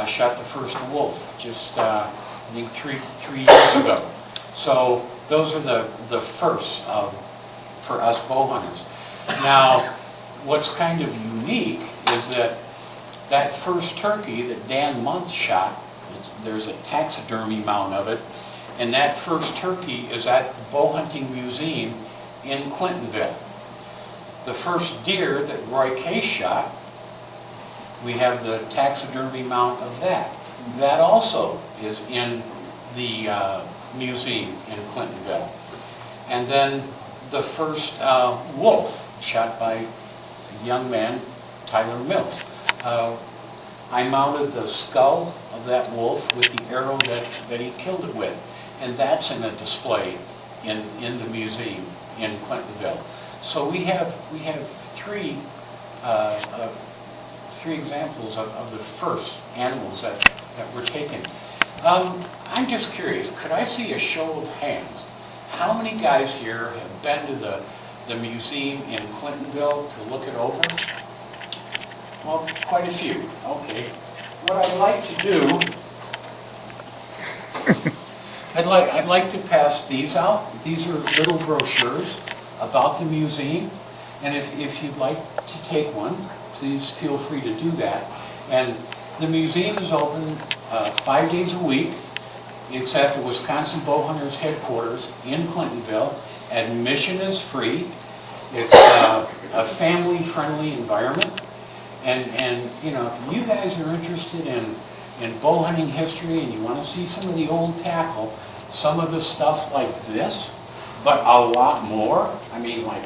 shot the first wolf just, I think, three years ago. So those are the first for us bow hunters. Now, what's kind of unique is that first turkey that Dan Munt shot, there's a taxidermy mount of it, and that first turkey is at the Bow Hunting Museum in Clintonville. The first deer that Roy Case shot, we have the taxidermy mount of that. That also is in the museum in Clintonville. And then the first wolf shot by a young man, Tyler Mills. I mounted the skull of that wolf with the arrow that he killed it with. And that's in a display in the museum in Clintonville. So we have three examples of the first animals that were taken. I'm just curious, could I see a show of hands? How many guys here have been to the museum in Clintonville to look it over? Well, quite a few. Okay. What I'd like to do, I'd like to pass these out. These are little brochures about the museum, and if you'd like to take one, please feel free to do that. And the museum is open 5 days a week. It's at the Wisconsin Bowhunters headquarters in Clintonville. Admission is free. It's a family-friendly environment. And you know, if you guys are interested in bow hunting history and you want to see some of the old tackle, some of the stuff like this, but a lot more, I mean like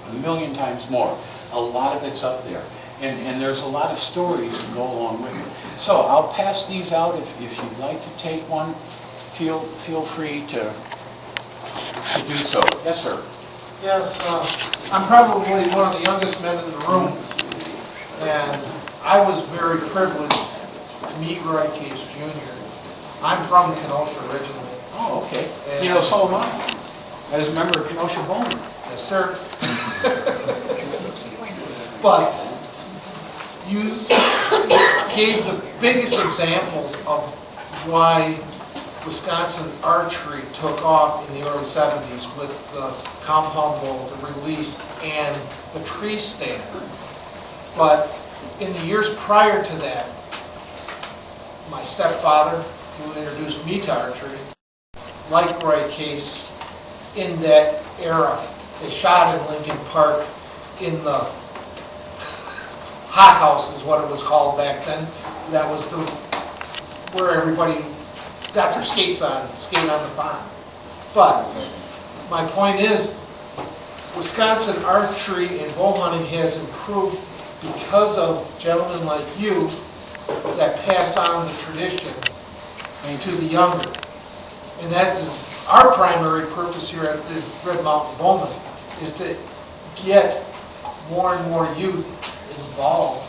a million times more, a lot of it's up there. And there's a lot of stories to go along with it. So I'll pass these out. If you'd like to take one, feel free to do so. Yes, sir. Yes, I'm probably one of the youngest men in the room, and I was very privileged to meet Roy Case Jr. I'm from Kenosha originally. Oh, okay. And You know, so am I. I was a member of Kenosha Bowmen. Yes, sir. But you gave the biggest examples of why Wisconsin archery took off in the early 70s with the compound bow, the release, and the tree stand. But in the years prior to that, my stepfather, who introduced me to archery, like Roy Case in that era. They shot in Lincoln Park in the hot house is what it was called back then. That was where everybody got their skates on, skate on the pond. But my point is, Wisconsin archery and bow hunting has improved because of gentlemen like you that pass on the tradition to the younger. And that is our primary purpose here at the Rib Mountain Bowmen, is to get more and more youth involved,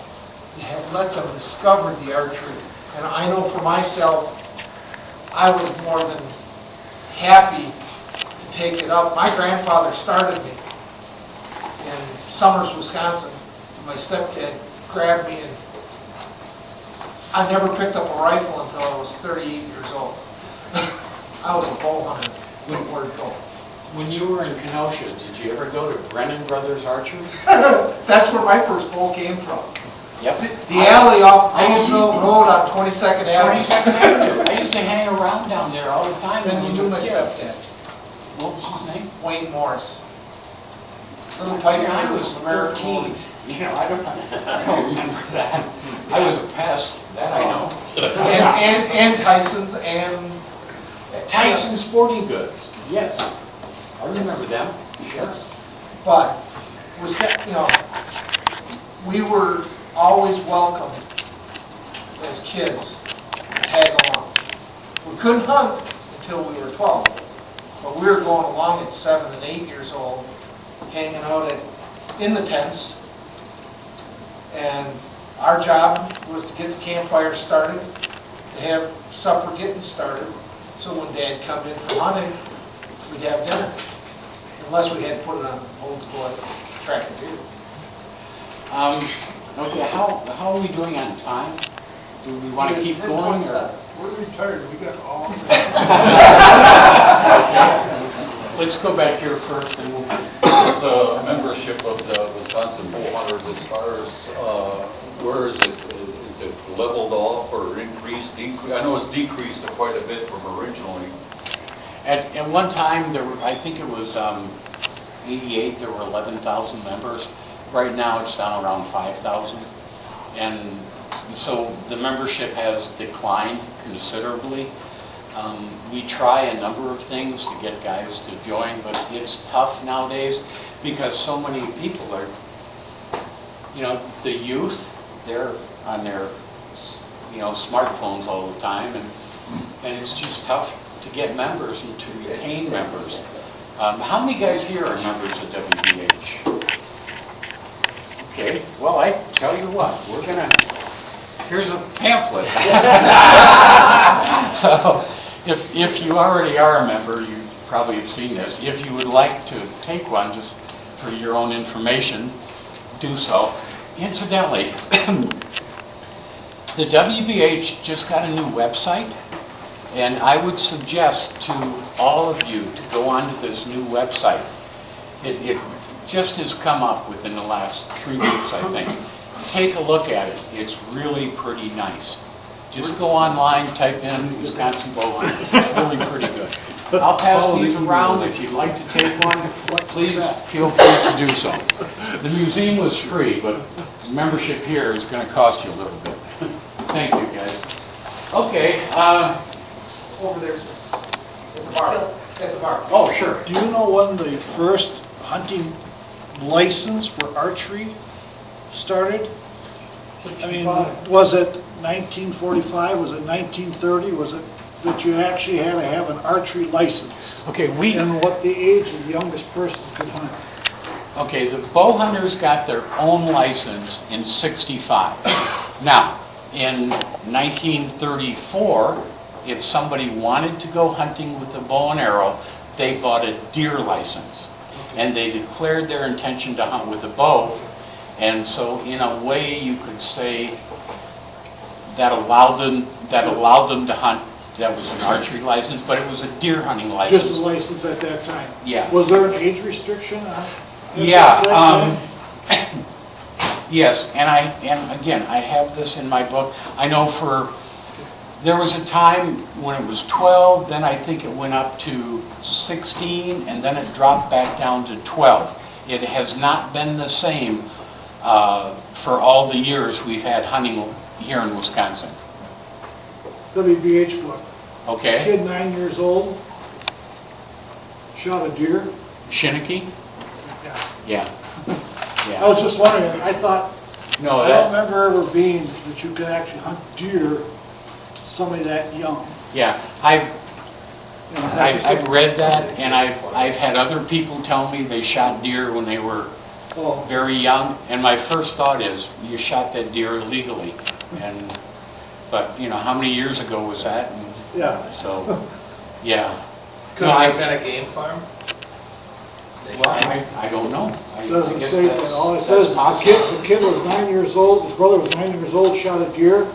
and let them discover the archery. And I know for myself, I was more than happy to take it up. My grandfather started me in Summers, Wisconsin. My stepdad grabbed me, and I never picked up a rifle until I was 38 years old. I was a bow hunter, where to go. When you were in Kenosha, did you ever go to Brennan Brothers Archery? That's where my first bow came from. Yep. The alley off Roseville Road on 22nd Avenue. 22nd Avenue. I used to hang around down there all the time. Then when you I knew my was a kid. stepdad, What was his name? Wayne Morris. Little I Tiger was was American 13. You know, I don't remember that. I was a pest, that I know. And Tyson's and Tyson Sporting Goods, yes. I remember them. Yes. But we were always welcome as kids to tag along. We couldn't hunt until we were 12, but we were going along at 7 and 8 years old, hanging out in the tents. And our job was to get the campfire started, to have supper getting started, so when Dad come in from hunting, we'd have dinner. Unless we had to put it on old school track and field. Okay, how are we doing on time? Do we want to keep going? Or? We're retired, we got all. Let's go back here first and we'll... The membership of the Wisconsin Bowhunters, as far as, where is it? Is it leveled off or increased, decreased? I know it's decreased quite a bit from originally. At one time, I think it was 88, there were 11,000 members. Right now, it's down around 5,000. And so the membership has declined considerably. We try a number of things to get guys to join, but it's tough nowadays because so many people are, the youth, they're on their, smartphones all the time, and it's just tough to get members and to retain members. How many guys here are members of WBH? Okay, well, I tell you what, here's a pamphlet. So, if you already are a member, you probably have seen this. If you would like to take one, just for your own information, do so. Incidentally, the WBH just got a new website, and I would suggest to all of you to go onto this new website. It just has come up within the last 3 weeks, I think. Take a look at it. It's really pretty nice. Just go online, type in Wisconsin Bowhunting. It's really pretty good. I'll pass these around. If you'd like to take one, please feel free to do so. The museum was free, but membership here is going to cost you a little bit. Thank you, guys. Okay. Over there, sir. At the bar. At the bar. Oh, sure. Do you know when the first hunting license for archery started? I mean, was it 1945? Was it 1930? Was it that you actually had to have an archery license? Okay, And what the age of the youngest person could hunt? Okay, the Bowhunters got their own license in '65. Now, in 1934, if somebody wanted to go hunting with a bow and arrow, they bought a deer license. And they declared their intention to hunt with a bow. And so, in a way, you could say that allowed them to hunt. That was an archery license, but it was a deer hunting license. Just a license at that time? Yeah. Was there an age restriction on it? Yeah. Yes, and again, I have this in my book. I know there was a time when it was 12, then I think it went up to 16, and then it dropped back down to 12. it has not been the same for all the years we've had hunting here in Wisconsin. WBH book. Okay? Kid 9 years old, shot a deer. Shinnicky? Yeah. Yeah. I was just wondering, I thought, No, I don't that, remember ever being that you could actually hunt deer, somebody that young. yeah, You know, that I've just- read that, and I've had other people tell me they shot deer when they were Oh, very young, and my first thought is, you shot that deer illegally. But, you know, how many years ago was that? And yeah. so, yeah. Could No, it I- have been a game farm? Well, I don't know. I Doesn't guess say, that's- and all it that's says, possible. the kid was 9 years old, his brother was 9 years old, shot a deer,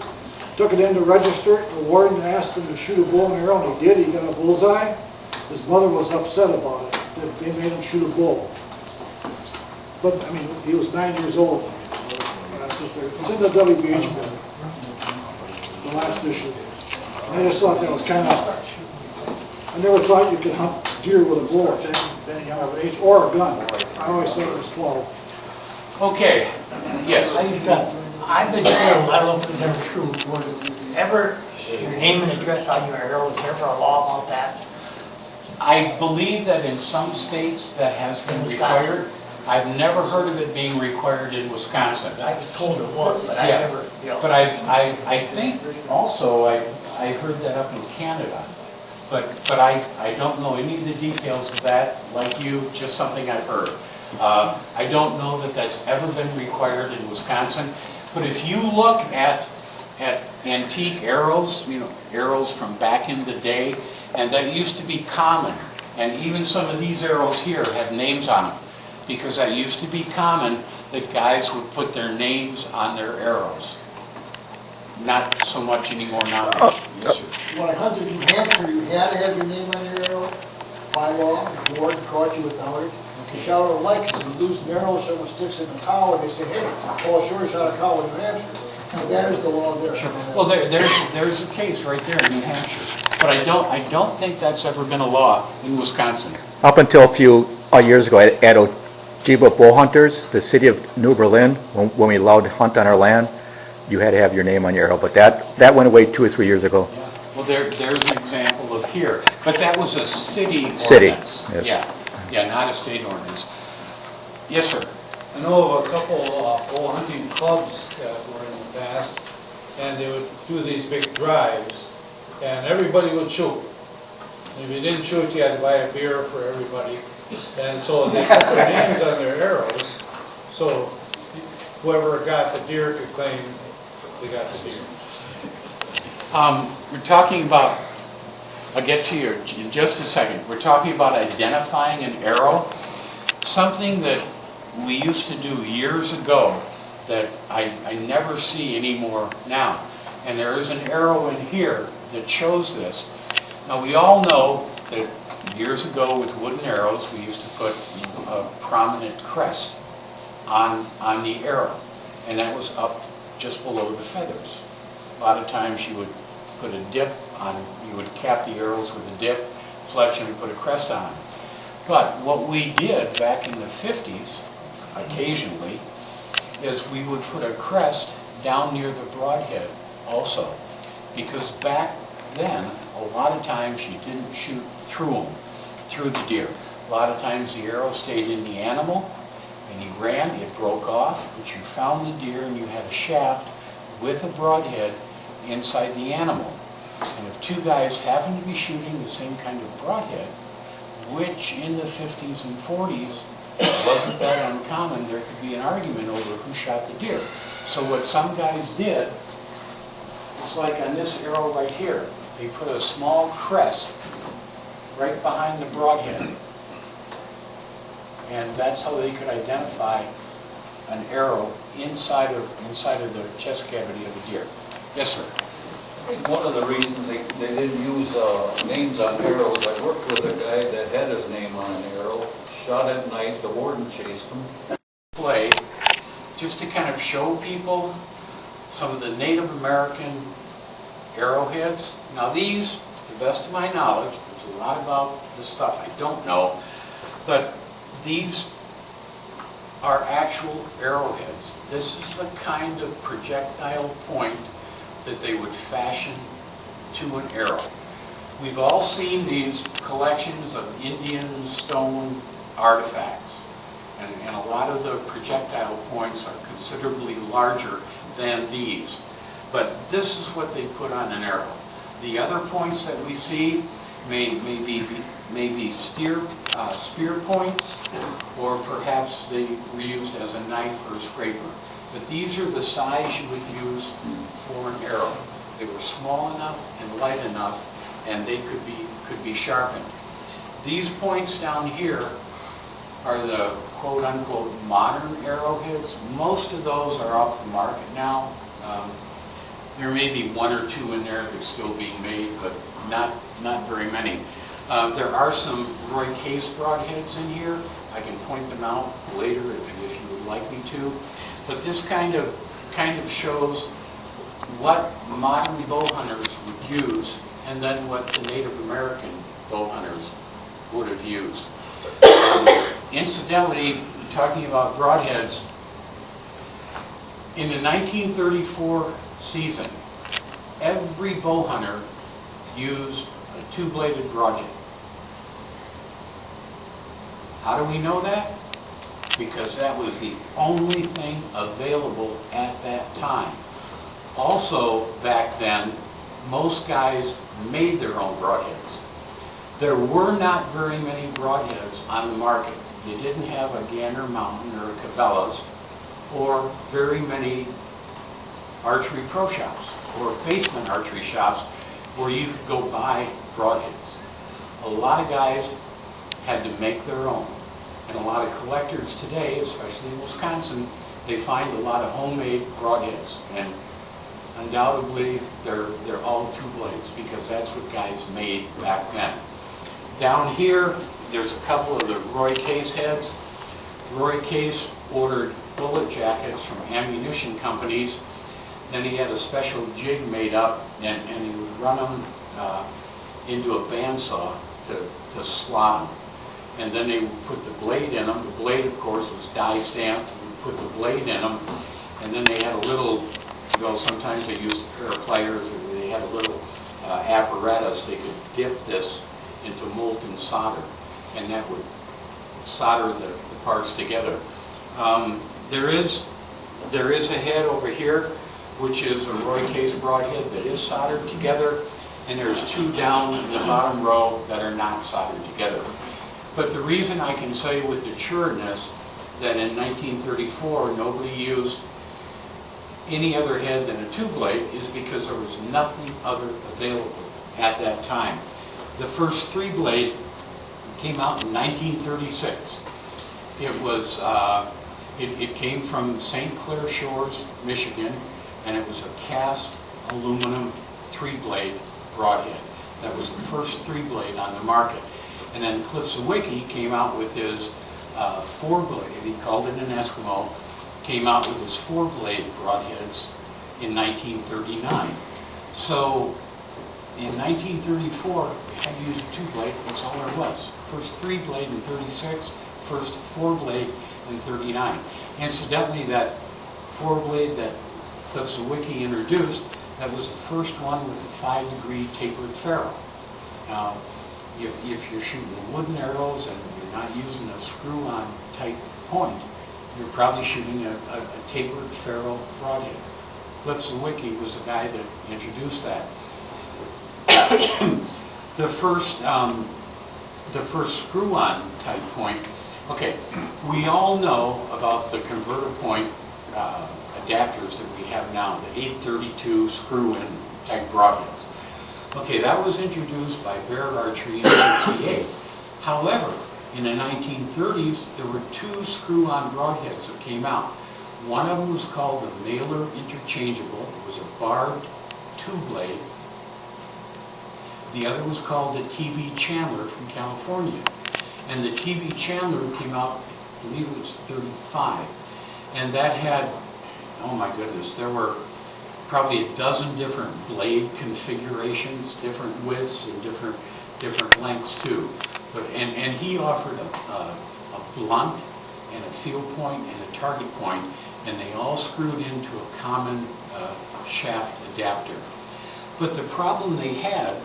took it in to register it, the warden asked him to shoot a bow and arrow, and he did, he got a bullseye. His mother was upset about it, that they made him shoot a bull. But, I mean, he was 9 years old. It's in the WBH book, the last issue. And I just thought that was kind of, I never thought you could hunt deer with a bow at that young of an age, or a gun. I always thought it was 12. Okay, yes. I've been told, I don't know if it's ever true, was ever your name and address on your arrow, is there ever a law about that? I believe that in some states that has been Wisconsin. required. I've never heard of it being required in Wisconsin. I was told it was, but I Yeah. never, you know. But I think also I heard that up in Canada. But I don't know any of the details of that, like you, just something I've heard. I don't know that that's ever been required in Wisconsin. But if you look at antique arrows, you know, arrows from back in the day, and that used to be common. And even some of these arrows here have names on them. Because that used to be common that guys would put their names on their arrows. Not so much anymore now. Yes, sir. When I hunted in New Hampshire, you had to have your name on your arrow by law. The warden caught you without it. You shot a light, because you lose an arrow, someone sticks in a cow, and they say, hey, Paul Shore shot a cow in New Hampshire. But that is the law there. Well, there's a case right there in New Hampshire. But I don't think that's ever been a law in Wisconsin. Up until a few years ago, at Ojibwa Bowhunters, the city of New Berlin, when we allowed to hunt on our land, you had to have your name on your arrow. But that went away 2 or 3 years ago. Yeah. Well, there's an example of here. But that was a city City, ordinance. yes. Yeah, not a state ordinance. Yes, sir. I know of a couple bow hunting clubs that were in the past, and they would do these big drives, and everybody would shoot. If you didn't shoot, you had to buy a beer for everybody. And so they put their names on their arrows, so whoever got the deer could claim they got the deer. We're talking about, I'll get to you in just a second. We're talking about identifying an arrow, something that we used to do years ago that I never see anymore now. And there is an arrow in here that shows this. Now, we all know that years ago with wooden arrows, we used to put a prominent crest on the arrow, and that was up just below the feathers. A lot of times you would put a dip on, you would cap the arrows with a dip, fletch, and put a crest on them. But what we did back in the 50s, occasionally, is we would put a crest down near the broadhead also, because back then, a lot of times you didn't shoot through the deer. A lot of times the arrow stayed in the animal, and he ran, it broke off, but you found the deer and you had a shaft with a broadhead inside the animal. And if two guys happened to be shooting the same kind of broadhead, which in the 50s and 40s wasn't that uncommon, there could be an argument over who shot the deer. So what some guys did, it's like on this arrow right here, they put a small crest right behind the broadhead. And that's how they could identify an arrow inside of the chest cavity of a deer. Yes, sir. I think one of the reasons they didn't use names on arrows, I worked with a guy that had his name on an arrow, shot at night, the warden chased him. Play, just to kind of show people some of the Native American arrowheads. Now these, to the best of my knowledge, there's a lot about this stuff I don't know, but these are actual arrowheads. This is the kind of projectile point that they would fashion to an arrow. We've all seen these collections of Indian stone artifacts, and a lot of the projectile points are considerably larger than these. But this is what they put on an arrow. The other points that we see may be spear points, or perhaps they were used as a knife or a scraper. But these are the size you would use for an arrow. They were small enough and light enough, and they could be sharpened. These points down here are the quote-unquote modern arrowheads. Most of those are off the market now. There may be one or two in there that's still being made, but not very many. There are some Roy Case broadheads in here. I can point them out later if you would like me to. But this kind of shows what modern bow hunters would use, and then what the Native American bow hunters would have used. Incidentally, talking about broadheads, in the 1934 season, every bow hunter used a two-bladed broadhead. How do we know that? Because that was the only thing available at that time. Also, back then, most guys made their own broadheads. There were not very many broadheads on the market. You didn't have a Gander Mountain or a Cabela's, or very many archery pro shops or basement archery shops where you could go buy broadheads. A lot of guys had to make their own. And a lot of collectors today, especially in Wisconsin, they find a lot of homemade broadheads. And undoubtedly, they're all two blades, because that's what guys made back then. Down here, there's a couple of the Roy Case heads. Roy Case ordered bullet jackets from ammunition companies. Then he had a special jig made up, and he would run them into a bandsaw to slot them. And then they would put the blade in them. The blade, of course, was die stamped. We put the blade in them, and then they had a little, sometimes they used a pair of pliers, or they had a little apparatus. They could dip this into molten solder, and that would solder the parts together. There is a head over here, which is a Roy Case broadhead that is soldered together, and there's two down in the bottom row that are not soldered together. But the reason I can say with assuredness that in 1934 nobody used any other head than a two-blade is because there was nothing other available at that time. The first three-blade came out in 1936. It came from St. Clair Shores, Michigan, and it was a cast aluminum three-blade broadhead. That was the first three-blade on the market. And then Cliff Sawicki came out with his four-blade, he called it an Eskimo, came out with his four-blade broadheads in 1939. So in 1934, we had to use a two-blade, that's all there was. First three-blade in 36, first four-blade in 39. Incidentally, that four-blade that Cliff Sawicki introduced, that was the first one with a 5-degree tapered ferrule. Now, if you're shooting wooden arrows and you're not using a screw-on type point, you're probably shooting a tapered ferrule broadhead. Cliff Sawicki was the guy that introduced that. The first screw-on type point. Okay, we all know about the converter point adapters that we have now, the 832 screw-in type broadheads. Okay, that was introduced by Bear Archery in 1968. However, in the 1930s, there were two screw-on broadheads that came out. One of them was called the Mailer Interchangeable. It was a barbed two-blade. The other was called the TB Chandler from California. And the TB Chandler came out, I believe it was 35. And that had, oh my goodness, there were probably a dozen different blade configurations, different widths and different lengths too. But and he offered a blunt and a field point and a target point, and they all screwed into a common shaft adapter. But the problem they had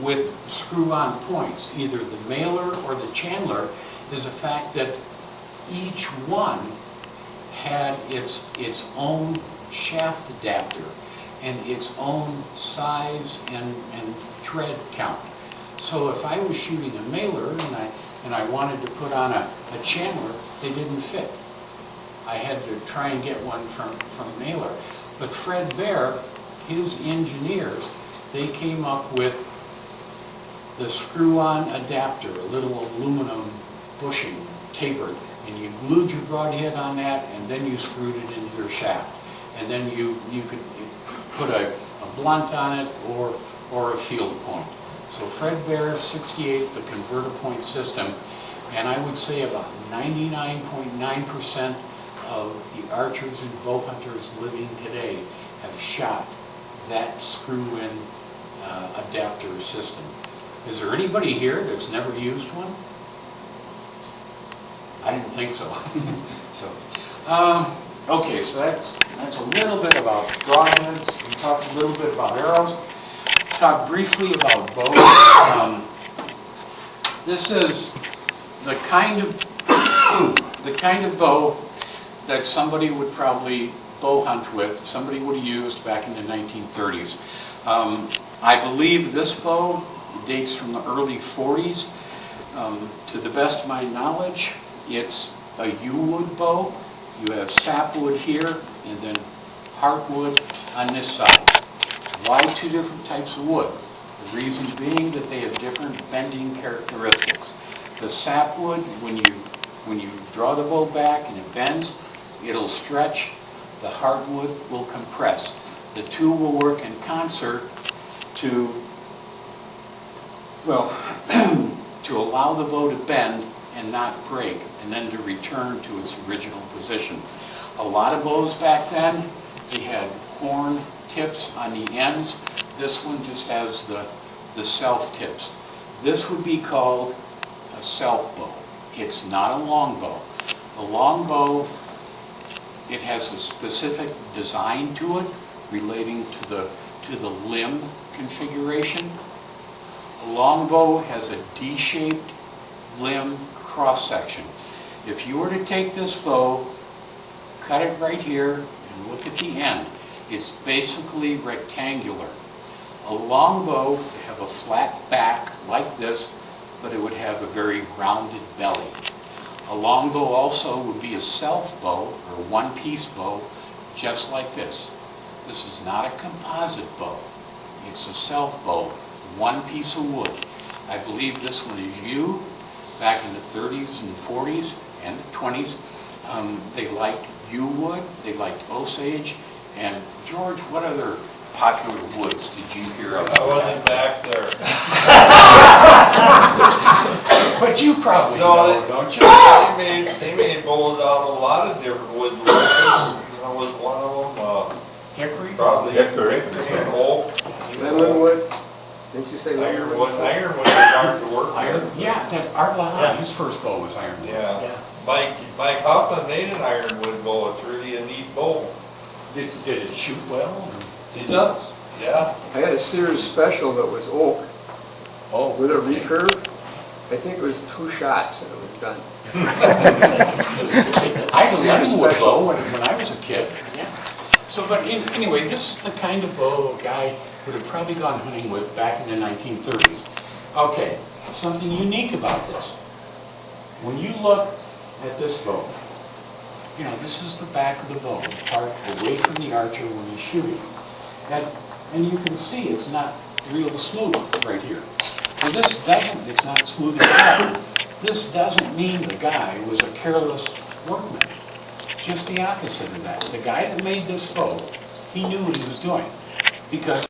with screw-on points, either the mailer or the chandler, is the fact that each one had its own shaft adapter and its own size and thread count. So if I was shooting a mailer and I wanted to put on a chandler, they didn't fit. I had to try and get one from a mailer. But Fred Bear, his engineers, they came up with the screw-on adapter, a little aluminum bushing, tapered, and you glued your broadhead on that, and then you screwed it into your shaft. And then you could put a blunt on it or a field point. So Fred Bear 68, the converter point system, and I would say about 99.9% of the archers and bow hunters living today have shot that screw-in adapter system. Is there anybody here that's never used one? I didn't think so. Okay, so that's a little bit about broadheads. We talked a little bit about arrows. Talk briefly about bows. This is the kind of bow that somebody would probably bow hunt with. Somebody would have used back in the 1930s. I believe this bow dates from the early 40s. To the best of my knowledge, it's a yew-wood bow. You have sapwood here and then heartwood on this side. Why two different types of wood? The reason being that they have different bending characteristics. The sapwood, when you draw the bow back and it bends, it'll stretch. The heartwood will compress. The two will work in concert to allow the bow to bend and not break, and then to return to its original position. A lot of bows back then, they had horn tips on the ends. This one just has the self tips. This would be called a self bow. It's not a long bow. A long bow, it has a specific design to it relating to the limb configuration. A long bow has a D-shaped limb cross-section. If you were to take this bow, cut it right here, and look at the end, it's basically rectangular. A long bow would have a flat back like this, but it would have a very rounded belly. A long bow also would be a self bow, or one-piece bow, just like this. This is not a composite bow. It's a self bow, one piece of wood. I believe this one is yew. Back in the 30s and 40s and the 20s, they liked yew wood, they liked osage, and George, what other popular woods did you hear of? I wasn't back there. But you probably No, know, don't you? They made bows out of a lot of different wood. Was one of them, Hickory? probably hickory, oak, Lemonwood? Didn't you say ironwood. lemonwood? Ironwood is hard to work Iron, with. yeah, that Art Lahan, his first bow was ironwood. Yeah. Mike Hoffman made an ironwood bow. It's really a neat bow. Did it shoot well? It does. Yeah. I had a Sears special that was oak Oh, with a recurve. I think it was 2 shots and it was done. I had a lemonwood bow when I was a kid. Yeah. So, but anyway, this is the kind of bow a guy would have probably gone hunting with back in the 1930s. Okay, something unique about this. When you look at this bow, you know, this is the back of the bow, part away from the archer when he's shooting. And you can see it's not real smooth right here. So this doesn't, it's not smooth at all. This doesn't mean the guy was a careless workman. Just the opposite of that. The guy that made this bow, he knew what he was doing. Because